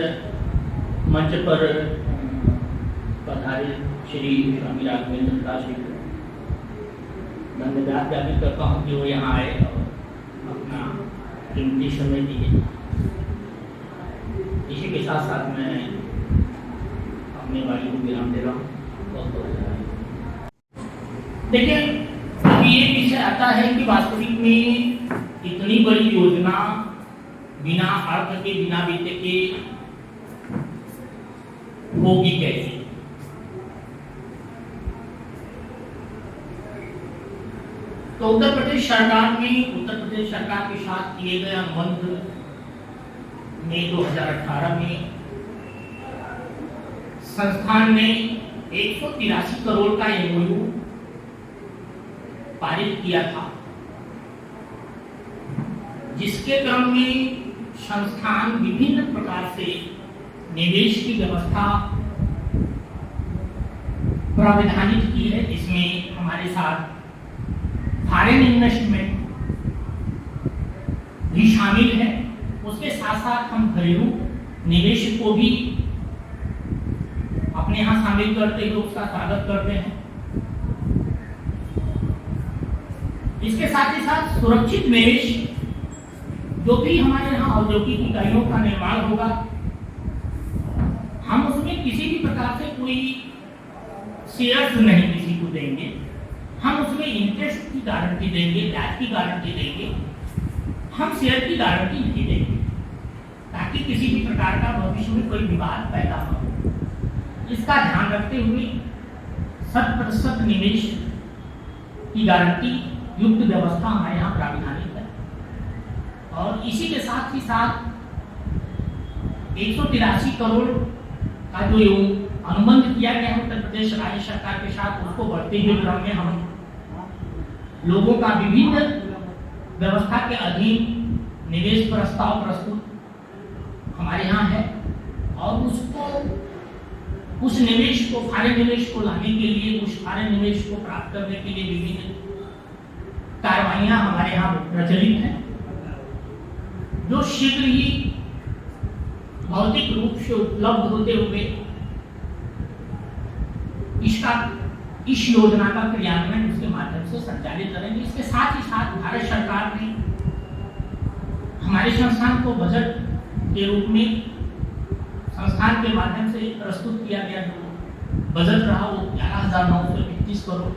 मंच पर पधारे श्री स्वामी राघवेंद्र दास जी को धन्यवाद ज्ञापित करता हूँ कि वो यहाँ आए और अपना कीमती समय दिए। इसी के साथ साथ मैं अपने वाणी को विराम दे रहा हूँ। बहुत बहुत धन्यवाद। देखिए, अभी ये विषय आता है कि वास्तविक में इतनी बड़ी योजना बिना अर्थ के, बिना वित्त के होगी कैसे। तो उत्तर प्रदेश सरकार के साथ किए गए अनुबंध में 2018 में संस्थान ने 183 करोड़ का एमओयू पारित किया था, जिसके क्रम में संस्थान विभिन्न प्रकार से निवेश की व्यवस्था प्रावधानित की है। इसमें हमारे साथ फॉरेन इन्वेस्टमेंट भी शामिल है। उसके साथ साथ हम घरेलू निवेश को भी अपने यहाँ शामिल करते हुए उसका स्वागत करते हैं। इसके साथ ही साथ सुरक्षित निवेश, जो भी हमारे यहाँ औद्योगिक इकाइयों का निर्माण होगा, हम उसमें किसी भी प्रकार से कोई शेयर्स नहीं किसी को देंगे। हम उसमें इंटरेस्ट की गारंटी देंगे, ब्याज की गारंटी देंगे, हम शेयर की गारंटी नहीं देंगे, ताकि किसी भी प्रकार का भविष्य में कोई विवाद पैदा न हो। इसका ध्यान रखते हुए 100% निवेश की गारंटी युक्त व्यवस्था हमारे यहाँ प्राविधानिक है। और इसी के साथ ही साथ 183 करोड़ का जो अनुबंध किया गया है उत्तर प्रदेश राज्य सरकार के साथ, उसको बढ़ते हुए क्रम में हम लोगों का विभिन्न व्यवस्था के अधीन निवेश प्रस्ताव प्रस्तुत हमारे यहाँ है। और उस निवेश को, फॉरेन निवेश को लाने के लिए, उस फॉरेन निवेश को प्राप्त करने के लिए विभिन्न कार्रवाइयां हमारे यहाँ प्रचलित हैं, जो शीघ्र ही भौतिक रूप से उपलब्ध होते हुए इस योजना का क्रियान्वयन उसके माध्यम से संचालित करेंगे। इसके साथ ही साथ भारत सरकार ने हमारे संस्थान को बजट के रूप में संस्थान के माध्यम से प्रस्तुत किया गया जो बजट रहा वो 11,931 करोड़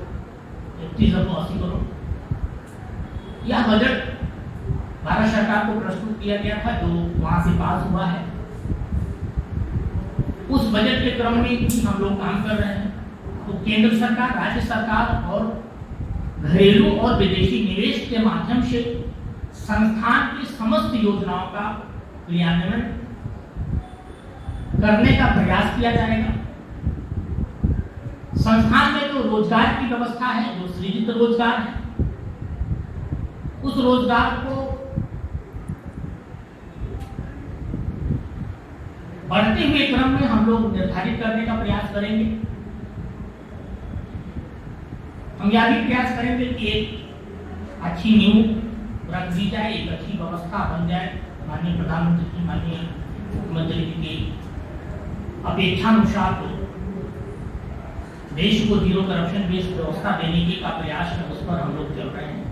31,80 करोड़। यह बजट भारत सरकार को प्रस्तुत किया गया था, जो वहां से पास हुआ है। उस बजट के क्रम में भी हम लोग काम कर रहे हैं। तो केंद्र सरकार, राज्य सरकार और घरेलू और विदेशी निवेश के माध्यम से संस्थान की समस्त योजनाओं का क्रियान्वयन करने का प्रयास किया जाएगा। संस्थान में जो रोजगार की व्यवस्था है, जो सृजित रोजगार है, उस रोजगार को बढ़ते हुए क्रम में हम लोग निर्धारित करने का प्रयास करेंगे। हम यह भी प्रयास करेंगे कि एक अच्छी नींव रख दी जाए, एक अच्छी व्यवस्था बन जाए। माननीय प्रधानमंत्री जी, माननीय मुख्यमंत्री जी की अपेक्षानुसार तो देश को जीरो करप्शन बेस्ड व्यवस्था देने की का प्रयास है, उस पर हम लोग चल रहे हैं।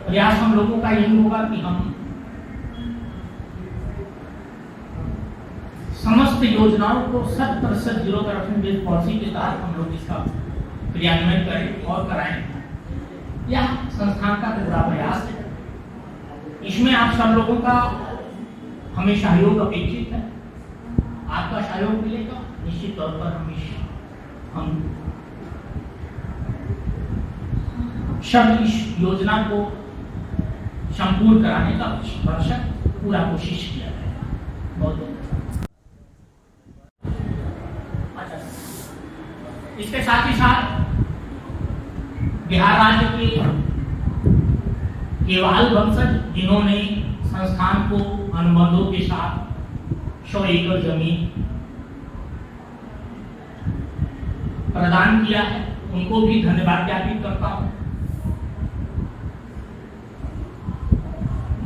प्रयास हम लोगों का यही होगा कि हम समस्त योजनाओं को 100% जीरो करप्शन बेस्ड पॉलिसी के तहत हम लोग इसका क्रियान्वयन करें और कराएं। यह संस्थान का पूरा प्रयास है। इसमें आप सब लोगों का हमें सहयोग अपेक्षित है। आपका सहयोग मिलेगा निश्चित तौर पर हम सब इस योजना को संपूर्ण कराने का भरसक पूरा कोशिश किया जाएगा। बहुत बहुत इसके साथ ही साथ बिहार राज्य के केवाल वंशज, जिन्होंने संस्थान को अनुबंधों के साथ 100 एकड़ जमीन प्रदान किया है, उनको भी धन्यवाद ज्ञापित करता हूं।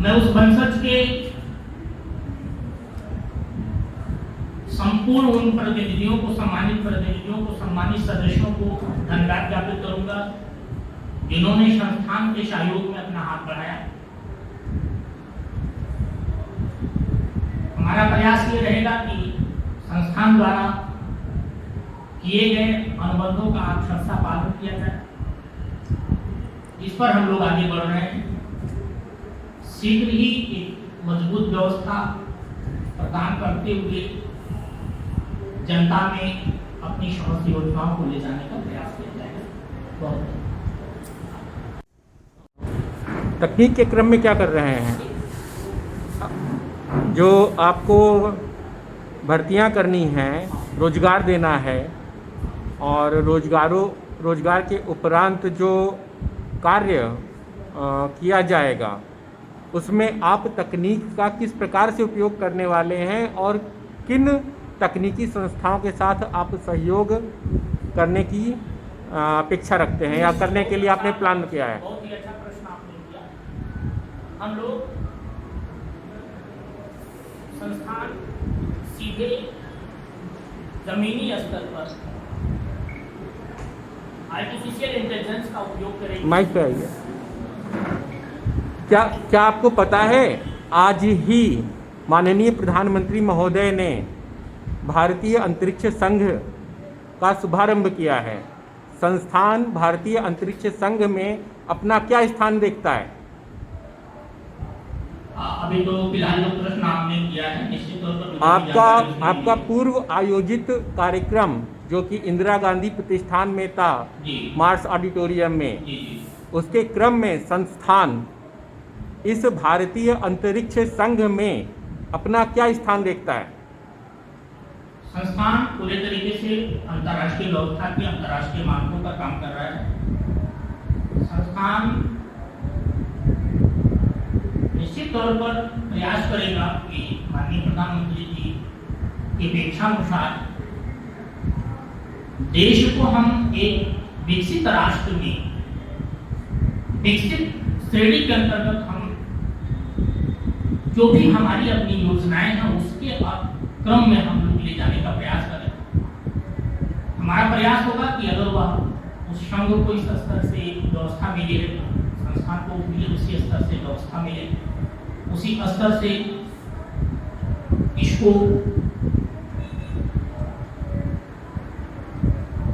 मैं उस वंशज के संपूर्ण उन प्रतिनिधियों को, सम्मानित सदस्यों को धन्यवाद ज्ञापित करूंगा जिन्होंने संस्थान के सहयोग में अपना हाथ बढ़ाया। हमारा प्रयास ये रहेगा कि संस्थान द्वारा किए गए अनुबंधों का अक्षरशः पालन किया जाए। इस पर हम लोग आगे बढ़ रहे हैं। शीघ्र ही एक मजबूत व्यवस्था प्रदान करते हुए जनता में अपनी समस्त योजनाओं को ले जाने का प्रयास किया जाएगा। बहुत तकनीक के क्रम में क्या कर रहे हैं? जो आपको भर्तियां करनी हैं, रोजगार देना है, और रोजगार के उपरांत जो कार्य किया जाएगा उसमें आप तकनीक का किस प्रकार से उपयोग करने वाले हैं और किन तकनीकी संस्थाओं के साथ आप सहयोग करने की अपेक्षा रखते हैं या करने के लिए आपने प्लान किया है? बहुत ही अच्छा प्रश्न आपने किया। हम लोग संस्थान सीधे जमीनी स्तर पर आर्टिफिशियल इंटेलिजेंस का उपयोग करेंगे। माइक पे आइए। क्या आपको पता है, आज ही माननीय प्रधानमंत्री महोदय ने भारतीय अंतरिक्ष संघ का शुभारंभ किया है। संस्थान भारतीय अंतरिक्ष संघ में अपना क्या स्थान देखता है? अभी तो फिलहाल जो प्रश्न आपने किया है, निश्चित तौर पर आपका पूर्व आयोजित कार्यक्रम जो कि इंदिरा गांधी प्रतिष्ठान में था, मार्स ऑडिटोरियम में, उसके क्रम में संस्थान इस भारतीय अंतरिक्ष संघ में अपना क्या स्थान देखता है? संस्थान पूरे तरीके से अंतर्राष्ट्रीय व्यवस्था के अंतर्राष्ट्रीय मानकों का काम कर रहा है। संस्थान निश्चित तौर पर प्रयास करेगा कि माननीय प्रधानमंत्री जी की अपेक्षानुसार देश को हम एक विकसित राष्ट्र में, विकसित श्रेणी के अंतर्गत हम जो भी हमारी अपनी योजनाएं हैं उसके क्रम में हम लोग ले जाने का प्रयास करें। हमारा प्रयास होगा कि अगर वह उस संघ को इस स्तर से व्यवस्था मिले, संस्थान को मिले उसी स्तर से व्यवस्था मिले, उसी स्तर से इसको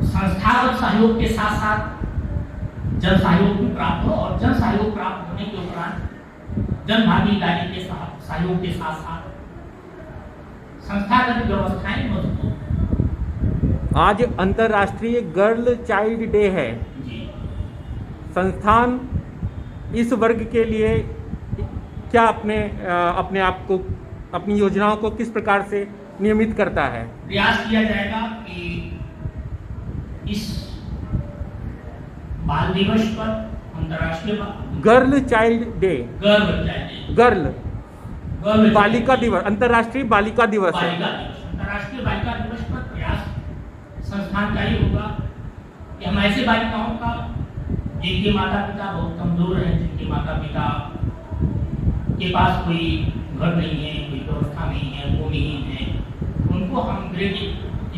संस्थागत सहयोग के साथ साथ जन सहयोग भी प्राप्त हो, और जन सहयोग प्राप्त होने के उपरांत जन भागीदारी के सहयोग के साथ साथ संस्थागत व्यवस्थाएं मजबूत। आज अंतर्राष्ट्रीय गर्ल चाइल्ड डे है। संस्थान इस वर्ग के लिए क्या अपने आप को, अपनी योजनाओं को किस प्रकार से नियमित करता है? प्रयास किया जाएगा कि इस बाल दिवस पर, अंतर्राष्ट्रीय गर्ल चाइल्ड डे, गर्ल बालिका दिवस, अंतर्राष्ट्रीय बालिका दिवस है। अंतर्राष्ट्रीय बालिका दिवस पर प्रयास संस्थान का ही होगा कि हम ऐसे बालिकाओं का, जिनके माता पिता बहुत कमजोर हैं, जिनके माता पिता के पास कोई घर नहीं है, कोई व्यवस्था नहीं है, वो नहीं है, उनको हम ग्रेड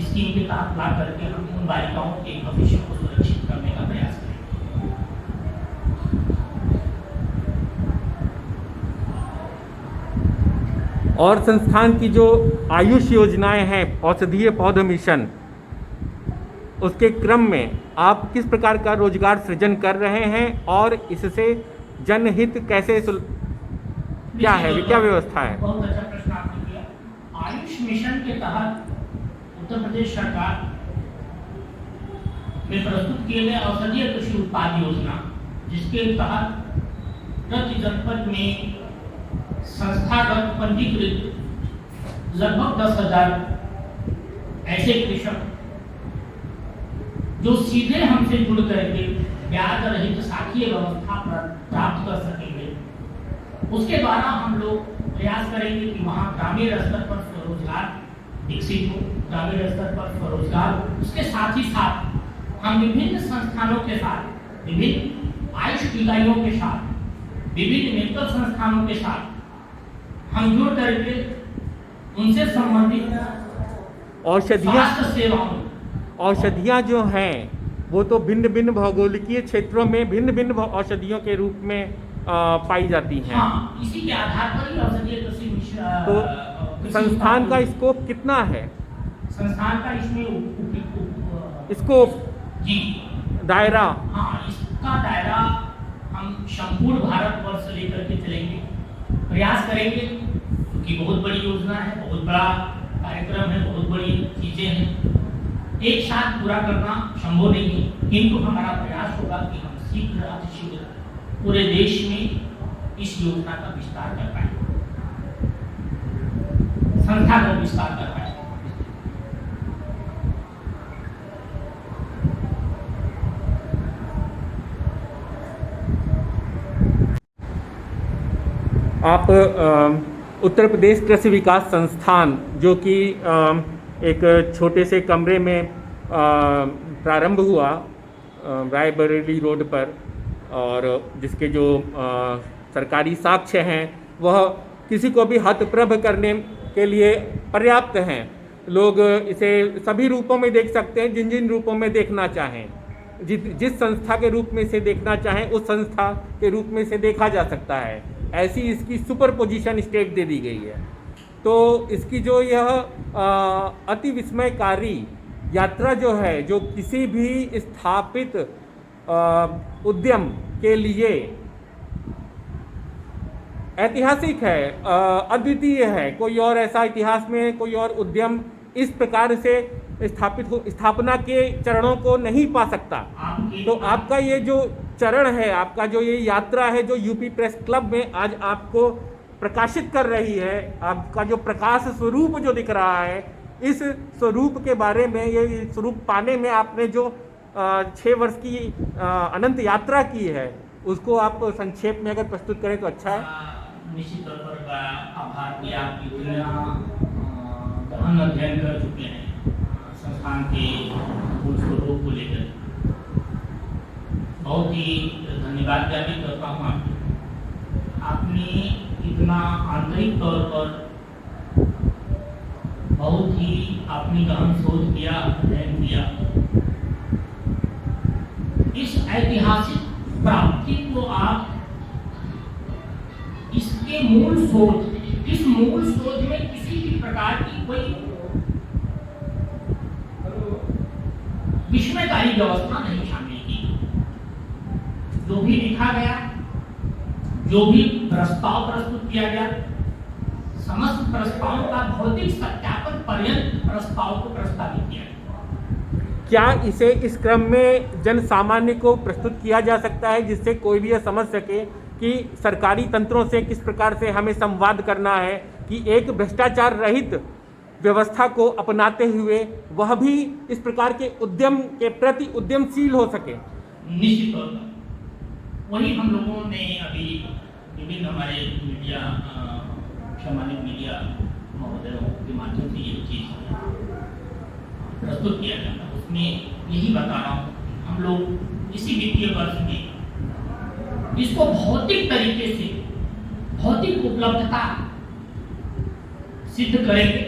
स्कीम के तहत ला करके हम उन बालिकाओं के भविष्य को सुरक्षित करने का प्रयास करें। और संस्थान की जो आयुष योजनाएं हैं, औषधीय पौध मिशन, उसके क्रम में आप किस प्रकार का रोजगार सृजन कर रहे हैं और इससे जनहित कैसे क्या है, क्या व्यवस्था है? बहुत अच्छा प्रश्न आपने किया। आयुष मिशन के तहत उत्तर प्रदेश सरकार में प्रस्तुत किए गए औषधीय कृषि उत्पाद योजना, जिसके तहत प्रति जनपद में संस्थागत पंजीकृत लगभग 10,000 ऐसे कृषक जो सीधे हमसे जुड़ करके ब्याज रहित शाखीय व्यवस्था प्राप्त कर सकेंगे, उसके द्वारा हम लोग प्रयास करेंगे कि वहाँ ग्रामीण स्तर पर स्वरोजगार विकसित हो, ग्रामीण स्तर पर स्वरोजगार, उसके साथ ही साथ हम विभिन्न संस्थानों के साथ, विभिन्न आयुष इकाइयों के साथ, विभिन्न मेडिकल संस्थानों के साथ हम जुड़ करके उनसे संबंधित औषधियाँ जो हैं वो तो भिन्न भिन्न भौगोलिकीय क्षेत्रों में भिन्न भिन्न औषधियों के रूप में पाई जाती हैं। हाँ, इसी के आधार पर ही औषधीय कृषि तो संस्थान का स्कोप कितना है? संस्थान का इसमें स्कोप जी दायरा, हाँ, इसका दायरा हम संपूर्ण भारतवर्ष से लेकर के चलेंगे, प्रयास करेंगे, क्योंकि बहुत बड़ी योजना है, बहुत बड़ा कार्यक्रम है, बहुत बड़ी चीजें हैं, एक साथ पूरा करना संभव नहीं है, किंतु हमारा प्रयास होगा कि हम शीघ्र अतिशीघ्र पूरे देश में इस योजना का विस्तार कर पाए, संस्था का विस्तार कर पाए। आप उत्तर प्रदेश कृषि विकास संस्थान जो कि एक छोटे से कमरे में प्रारंभ हुआ रायबरेली रोड पर, और जिसके जो सरकारी साक्ष्य हैं वह किसी को भी हतप्रभ करने के लिए पर्याप्त हैं। लोग इसे सभी रूपों में देख सकते हैं, जिन जिन रूपों में देखना चाहें, जिस संस्था के रूप में इसे देखना चाहें उस संस्था के रूप में इसे देखा जा सकता है। ऐसी इसकी सुपर पोजीशन स्टेप दे दी गई है। तो इसकी जो यह अति विस्मयकारी यात्रा जो है, जो किसी भी स्थापित उद्यम के लिए ऐतिहासिक है, अद्वितीय है। कोई और ऐसा इतिहास में कोई और उद्यम इस प्रकार से स्थापना के चरणों को नहीं पा सकता। तो आपका ये जो चरण है, आपका जो ये यात्रा है, जो यूपी प्रेस क्लब में आज आपको प्रकाशित कर रही है, आपका जो प्रकाश स्वरूप जो दिख रहा है, इस स्वरूप के बारे में, ये स्वरूप पाने में आपने जो 6 वर्ष की अनंत यात्रा की है, उसको आप संक्षेप में अगर प्रस्तुत करें तो अच्छा है। निश्चित तौर पर आभार कि आप इतना गहन अध्ययन कर चुके हैं संस्थान के मूल स्वरूप को लेकर। बहुत ही धन्यवाद ज्ञापित करता हूँ आपने इतना आंतरिक तौर पर बहुत ही आपने गहन शोध किया, अध्ययन किया। इस ऐतिहासिक प्राप्ति को आप इसके मूल शोध, इस मूल शोध में किसी भी प्रकार की कोई विस्मयकारी व्यवस्था नहीं शामिल की। जो भी लिखा गया, जो भी प्रस्ताव प्रस्तुत किया गया, समस्त प्रस्तावों का भौतिक सत्यापन पर्यंत प्रस्ताव को प्रस्तावित किया गया। क्या इसे इस क्रम में जन सामान्य को प्रस्तुत किया जा सकता है, जिससे कोई भी यह समझ सके कि सरकारी तंत्रों से किस प्रकार से हमें संवाद करना है कि एक भ्रष्टाचार रहित व्यवस्था को अपनाते हुए वह भी इस प्रकार के उद्यम के प्रति उद्यमशील हो सके? निश्चित तौर पर वही हम लोगों ने अभी विभिन्न हमारे मीडिया, सामाजिक मीडिया महोदयों के माध्यम से ये चीज प्रस्तुत किया जाता है। उसमें यही बता रहा हूँ, हम लोग इसी वित्तीय वर्ष में इसको भौतिक तरीके से, भौतिक उपलब्धता सिद्ध करेंगे,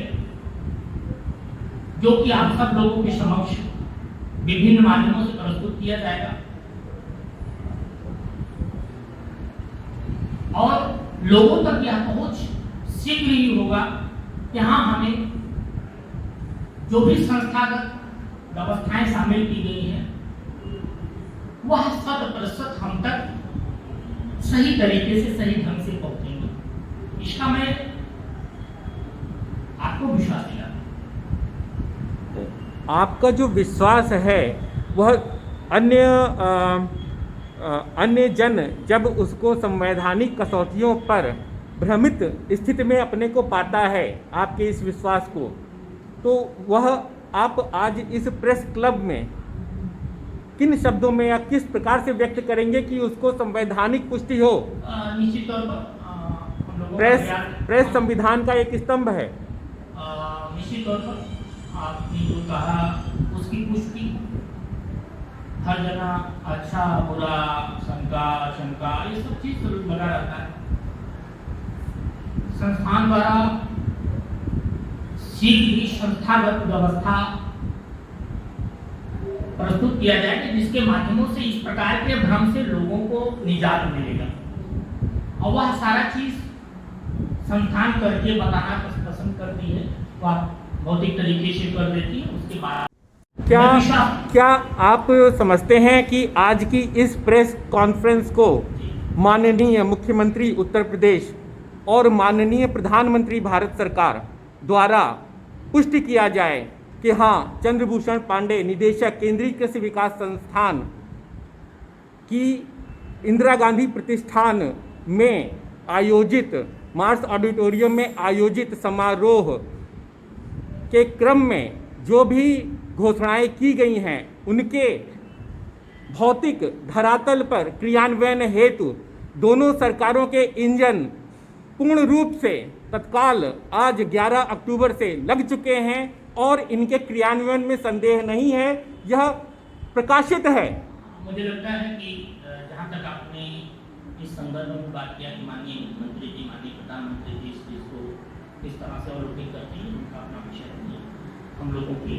जो कि आप सब लोगों के समक्ष विभिन्न माध्यमों से प्रस्तुत किया जाएगा। और लोगों तक यह पहुंच शीघ्र ही होगा कि हाँ, हमें जो भी संस्थागत व्यवस्थाएं शामिल की गई हैं वह 100% हम तक सही तरीके से, सही ढंग से पहुंचेंगे। इसका मैं आपको विश्वास दिलाता हूं। आपका जो विश्वास है वह अन्य जन जब उसको संवैधानिक कसौटियों पर भ्रमित स्थिति में अपने को पाता है, आपके इस विश्वास को, तो वह आप आज इस प्रेस क्लब में किन शब्दों में या किस प्रकार से व्यक्त करेंगे कि उसको संवैधानिक पुष्टि हो? निश्चित तौर पर हम लोगों प्रेस संविधान का एक स्तंभ है। निश्चित तौर पर आपने जो कहा उसकी पुष्टि हर जगह अच्छा बुरा शंका आशंका ये सब चीज लगा रहता है। संस्थान द्वारा शीघ्र ही संस्थागत व्यवस्था प्रस्तुत किया जाए कि जिसके माध्यमों से इस प्रकार के भ्रम से लोगों को निजात मिलेगा, और वह सारा चीज संस्थान करके बताना पसंद करती है, वह भौतिक तरीके से कर देती है। उसके बाद क्या आप समझते हैं कि आज की इस प्रेस कॉन्फ्रेंस को माननीय मुख्यमंत्री उत्तर प्रदेश और माननीय प्रधानमंत्री भारत सरकार द्वारा पुष्टि किया जाए कि हाँ, चंद्रभूषण पांडे निदेशक केंद्रीय कृषि विकास संस्थान की इंदिरा गांधी प्रतिष्ठान में आयोजित मार्स ऑडिटोरियम में आयोजित समारोह के क्रम में जो भी घोषणाएं की गई हैं उनके भौतिक धरातल पर क्रियान्वयन हेतु दोनों सरकारों के इंजन पूर्ण रूप से तत्काल आज 11 अक्टूबर से लग चुके हैं और इनके क्रियान्वयन में संदेह नहीं है, यह प्रकाशित है। मुझे लगता है कि जहाँ तक आपने इस संदर्भ में बात किया कि माननीय मुख्यमंत्री जी माननीय प्रधानमंत्री जी इस चीज को किस तरह से अवलोकन करते हैं, उनका अपना विषय नहीं है। हम लोगों की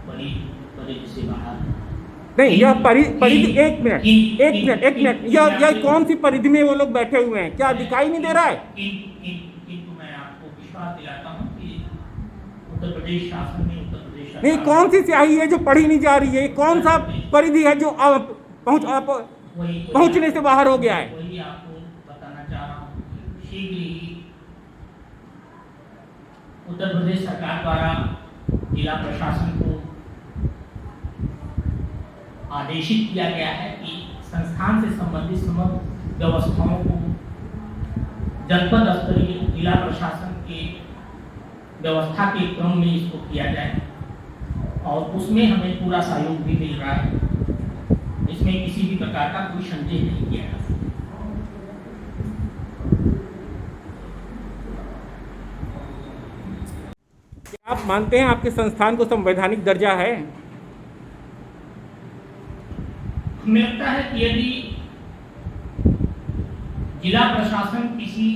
परिधि से बाहर नहीं, यह परिधि एक मिनट यह कौन सी परिधि में वो लोग बैठे हुए हैं, क्या दिखाई नहीं दे रहा है? किंतु मैं आपको विश्वास दिलाता हूँ कि उत्तर प्रदेश शासन में नहीं, कौन सी स्याही है जो पढ़ी नहीं जा रही है? कौन सा परिधि है जो पहुंचने से बाहर हो गया है? वही आपको बताना चाह रहा हूँ। शीघ्र ही उत्तर प्रदेश सरकार द्वारा जिला प्रशासन को आदेशित किया गया है कि संस्थान से संबंधित समग्र व्यवस्थाओं को जनपद स्तरीय जिला प्रशासन के व्यवस्था के क्रम में इसको किया जाए, और उसमें हमें पूरा सहयोग भी मिल रहा है। इसमें किसी भी प्रकार का कोई संदेह नहीं किया जा सकता। क्या आप मानते हैं आपके संस्थान को संवैधानिक दर्जा है? हमें लगता है कि यदि जिला प्रशासन किसी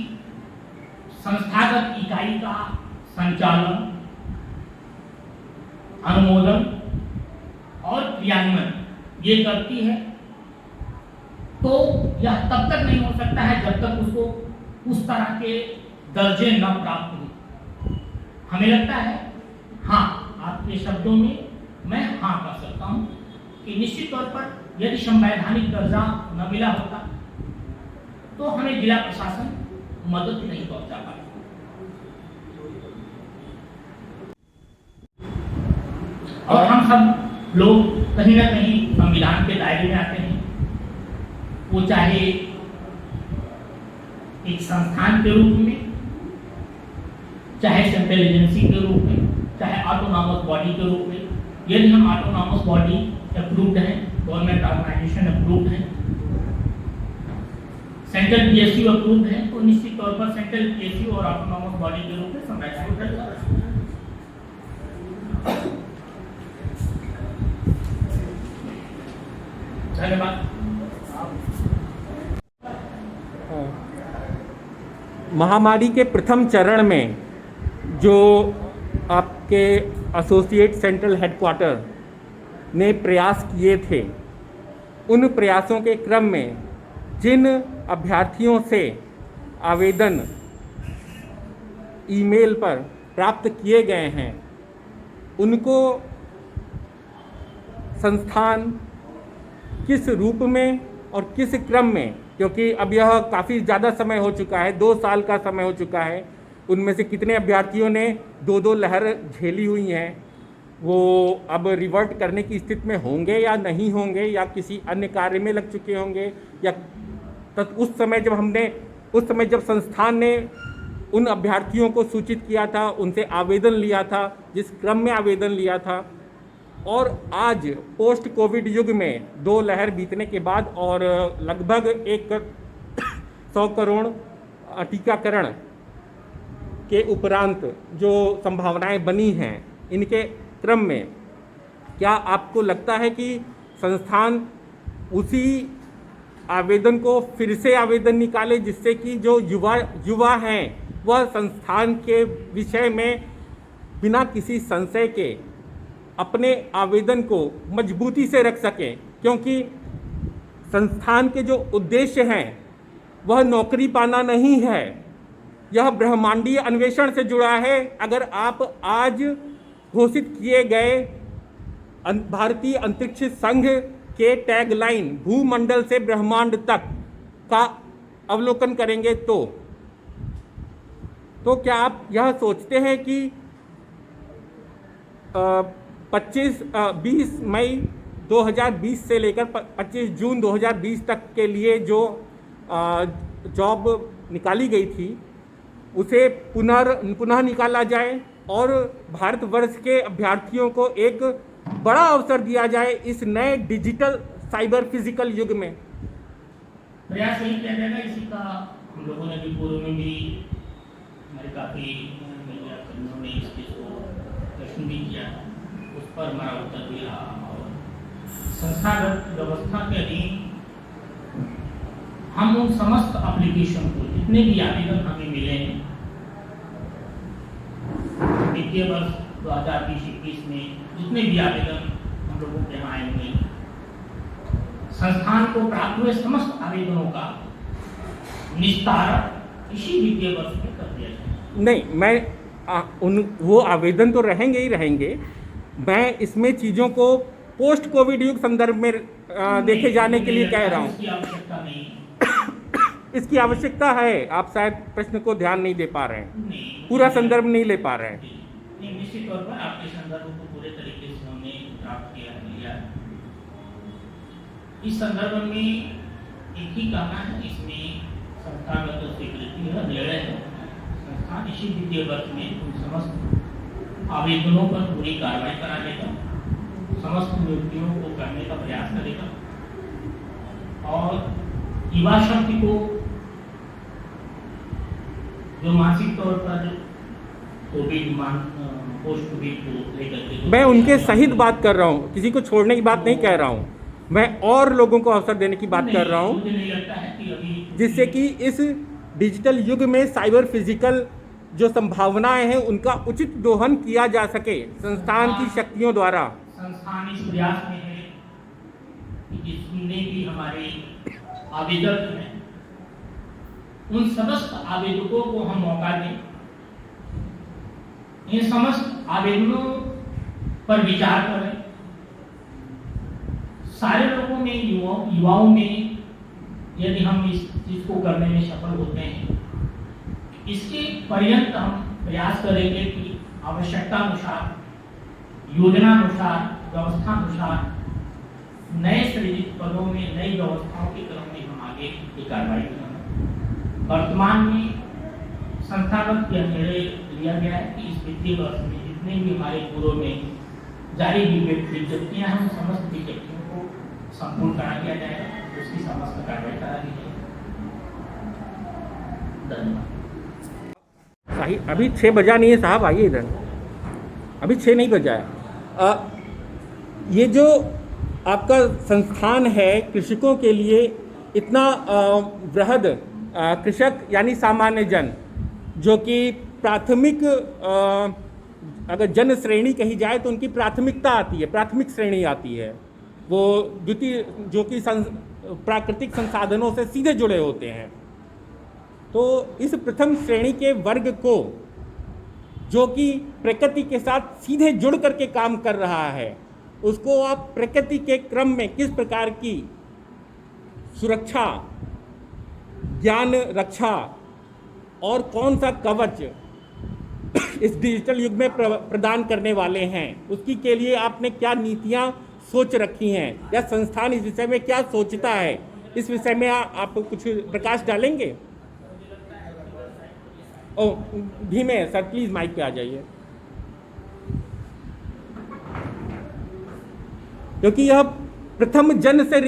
संस्थागत इकाई का संचालन, अनुमोदन और क्रियान्वयन ये करती है तो यह तब तक नहीं हो सकता है जब तक उसको उस तरह के दर्जे न प्राप्त हो। हमें लगता है, हाँ, आपके शब्दों में मैं हाँ कर सकता हूं कि निश्चित तौर पर यदि संवैधानिक दर्जा न मिला होता तो हमें जिला प्रशासन मदद नहीं पहुंचा पाता। और हम सब लोग कहीं ना कहीं संविधान के दायरे में आते हैं, वो चाहे एक संस्थान के रूप में, चाहे सेंट्रल एजेंसी के रूप में, चाहे ऑटोनॉमस बॉडी के रूप में। यदि हम ऑटोनॉमस बॉडी अप्रूव्ड हैं, गवर्नमेंट ऑर्गेनाइजेशन अप्रूव्ड है, सेंट्रल पीएसयू अप्रूव्ड है, तो निश्चित तौर पर सेंट्रल पीएसयू और ऑटोनॉमस बॉडी के रूप में संवैधानिक दर्जा। धन्यवाद। महामारी के प्रथम चरण में जो आपके एसोसिएट सेंट्रल हेडक्वार्टर ने प्रयास किए थे, उन प्रयासों के क्रम में जिन अभ्यर्थियों से आवेदन ईमेल पर प्राप्त किए गए हैं, उनको संस्थान किस रूप में और किस क्रम में, क्योंकि अब यह काफ़ी ज़्यादा समय हो चुका है, 2 साल का समय हो चुका है, उनमें से कितने अभ्यर्थियों ने 2-2 लहर झेली हुई हैं, वो अब रिवर्ट करने की स्थिति में होंगे या नहीं होंगे, या किसी अन्य कार्य में लग चुके होंगे, या उस समय जब संस्थान ने उन अभ्यर्थियों को सूचित किया था, उनसे आवेदन लिया था, जिस क्रम में आवेदन लिया था, और आज पोस्ट कोविड युग में 2 लहर बीतने के बाद और लगभग 100 करोड़ टीकाकरण के उपरांत जो संभावनाएं बनी हैं, इनके क्रम में क्या आपको लगता है कि संस्थान उसी आवेदन को फिर से आवेदन निकाले, जिससे कि जो युवा हैं वह संस्थान के विषय में बिना किसी संशय के अपने आवेदन को मजबूती से रख सकें, क्योंकि संस्थान के जो उद्देश्य हैं वह नौकरी पाना नहीं है, यह ब्रह्मांडीय अन्वेषण से जुड़ा है। अगर आप आज घोषित किए गए भारतीय अंतरिक्ष संघ के टैगलाइन भूमंडल से ब्रह्मांड तक का अवलोकन करेंगे तो क्या आप यह सोचते हैं कि 20 मई 2020 से लेकर 25 जून 2020 तक के लिए जो जॉब निकाली गई थी उसे पुनः निकाला जाए और भारतवर्ष के अभ्यर्थियों को एक बड़ा अवसर दिया जाए इस नए डिजिटल साइबर फिजिकल युग में। प्रयास यही किया जाएगा। इसी का हम लोगों ने भी पूर्व में भी हमारे काफ़ी मीडिया कर्मियों ने इस चीज़ को प्रश्न भी किया, उस पर हमारा उत्तर भी रहा। और संस्थागत व्यवस्था के अधीन हम उन समस्त एप्लीकेशन को, जितने भी आवेदन हमें मिले हैं वित्तीय वर्ष 2020-21 में, जितने भी आवेदन हम लोगों के यहाँ आए हुए, संस्थान को प्राप्त हुए समस्त आवेदनों का निस्तारण इसी वित्तीय वर्ष में कर दिया जाए। नहीं, वो आवेदन तो रहेंगे ही रहेंगे। मैं इसमें चीज़ों को पोस्ट कोविड युग संदर्भ में देखे जाने के लिए कह रहा हूँ। इसकी आवश्यकता नहीं, इसकी आवश्यकता है। आप शायद प्रश्न को ध्यान नहीं दे पा रहे हैं, नहीं, पूरा संदर्भ नहीं ले पा रहे हैं। निश्चित तौर पर आपके संदर्भ को पूरे तरीके से हमने प्राप्त किया। इस संदर्भ में एक ही कहना है, इसमें संस्थागत स्वीकृति है, निर्णय है। संस्थान इसी वित्तीय वर्ष में उन समस्त आवेदनों पर पूरी कार्रवाई करा देगा, समस्त नियुक्तियों को करने का प्रयास करेगा और युवा शक्ति को जो मानसिक तौर पर कोविड पोस्ट कोविड को लेकर, मैं उनके सहित बात कर रहा हूँ, किसी को छोड़ने की बात नहीं कह रहा हूँ। मैं और लोगों को अवसर देने की बात कर रहा हूँ, जिससे कि इस डिजिटल युग में साइबर फिजिकल जो संभावनाएं हैं उनका उचित दोहन किया जा सके संस्थान की शक्तियों द्वारा। संस्थान इस प्रयास में है कि जितने भी हमारे आवेदक हैं उन समस्त आवेदकों को हम मौका दें, इन समस्त आवेदनों पर विचार करें। सारे लोगों में, युवाओं में यदि हम इस चीज को करने में सफल होते हैं, इसके पर्यंत हम प्रयास करेंगे कि आवश्यकता अनुसार, योजना अनुसार, व्यवस्था अनुसार नए सृजित पदों में, नई व्यवस्थाओं के क्रम में हम आगे की कार्रवाई करेंगे। वर्तमान में संस्थागत यह निर्णय लिया गया है कि इस वित्तीय वर्ष में जितने भी हमारे पूर्व में जारी विज्ञप्तियां हैं, समस्त विज्ञप्तियों को संपूर्ण करा दिया जाएगा, उसकी समस्त कार्रवाई करा दी जाएगी। धन्यवाद। सही, अभी 6 बजा नहीं है साहब, आइए इधर। अभी 6 नहीं बजा है। ये जो आपका संस्थान है कृषकों के लिए इतना वृहद, कृषक यानी सामान्य जन, जो कि प्राथमिक अगर जन श्रेणी कही जाए तो उनकी प्राथमिकता आती है, प्राथमिक श्रेणी आती है। वो द्वितीय, जो कि प्राकृतिक संसाधनों से सीधे जुड़े होते हैं। तो इस प्रथम श्रेणी के वर्ग को, जो कि प्रकृति के साथ सीधे जुड़ करके काम कर रहा है, उसको आप प्रकृति के क्रम में किस प्रकार की सुरक्षा, ज्ञान रक्षा और कौन सा कवच इस डिजिटल युग में प्रदान करने वाले हैं, उसकी के लिए आपने क्या नीतियां सोच रखी हैं, या संस्थान इस विषय में क्या सोचता है, इस विषय में आप कुछ प्रकाश डालेंगे? ओ धीमे सर, प्लीज माइक पे आ जाइए, क्योंकि यह प्रथम जन से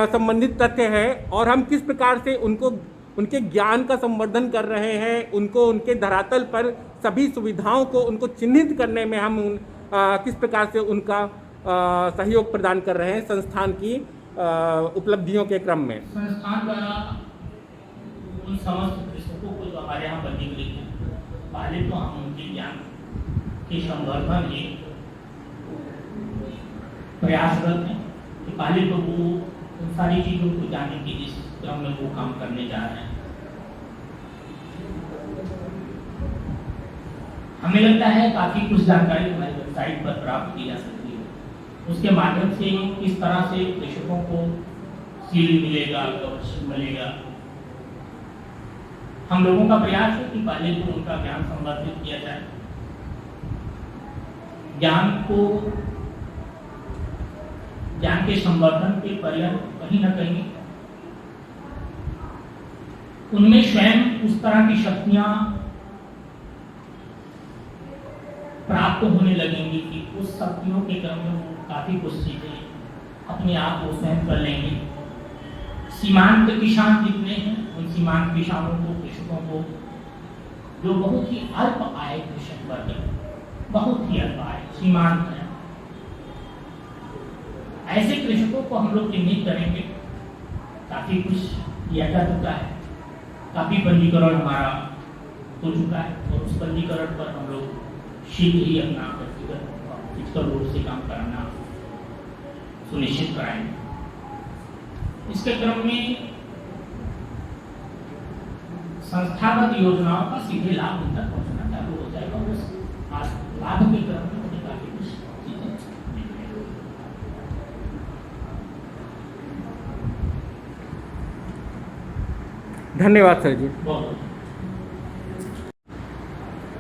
संबंधित तथ्य है और हम किस प्रकार से उनको, उनके ज्ञान का संवर्धन कर रहे हैं, उनको उनके धरातल पर सभी सुविधाओं को उनको चिन्हित करने में हम किस प्रकार से उनका सहयोग प्रदान कर रहे हैं संस्थान की उपलब्धियों के क्रम में? संस्थान द्वारा उन समस्त कृषकों को जो हमारे यहाँ पंजीकृत हैं, पहले तो हम उनके ज्ञान के संवर्धन में प्रयासरत हैं कि पहले तो वो उन सारी चीज़ों को जानने की जिस क्रम में वो काम करने जा रहे हैं। हमें लगता है काफ़ी कुछ जानकारी हमारी वेबसाइट पर प्राप्त की जा सकती है। उसके माध्यम से किस तरह से कृषकों को सील मिलेगा, कवच मिलेगा। हम लोगों का प्रयास है कि पहले तो उनका ज्ञान संवर्धित किया जाए, ज्ञान के संवर्धन के पर्यंत कहीं न कहीं उनमें स्वयं उस तरह की शक्तियां प्राप्त होने लगेंगी कि उस शक्तियों के क्रम में वो काफी कुछ चीजें अपने आप को स्वयं कर लेंगे। सीमांत किसान जितने हैं, उन सीमांत किसानों को, कृषकों को, जो बहुत ही अल्प आय कृषक वर्ग है, बहुत ही अल्प आय सीमांत है, ऐसे कृषकों को हम लोग चिन्हित करेंगे। काफी कुछ किया जा चुका है, काफी पंजीकरण हमारा हो चुका है और उस पंजीकरण पर हम लोग शीघ्र ही अपना व्यक्तिगत फिजिकल रूप से काम कराना सुनिश्चित कराएंगे। इसके क्रम में संस्थागत योजनाओं का सीधे लाभ उन तक पहुंचना चालू हो जाएगा। उस लाभ के क्रम में उन्हें काफी कुछ चीजें मिलेंगी। धन्यवाद सर जी। बहुत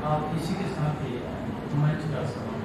आप इसी के साथ ही मंच का समापन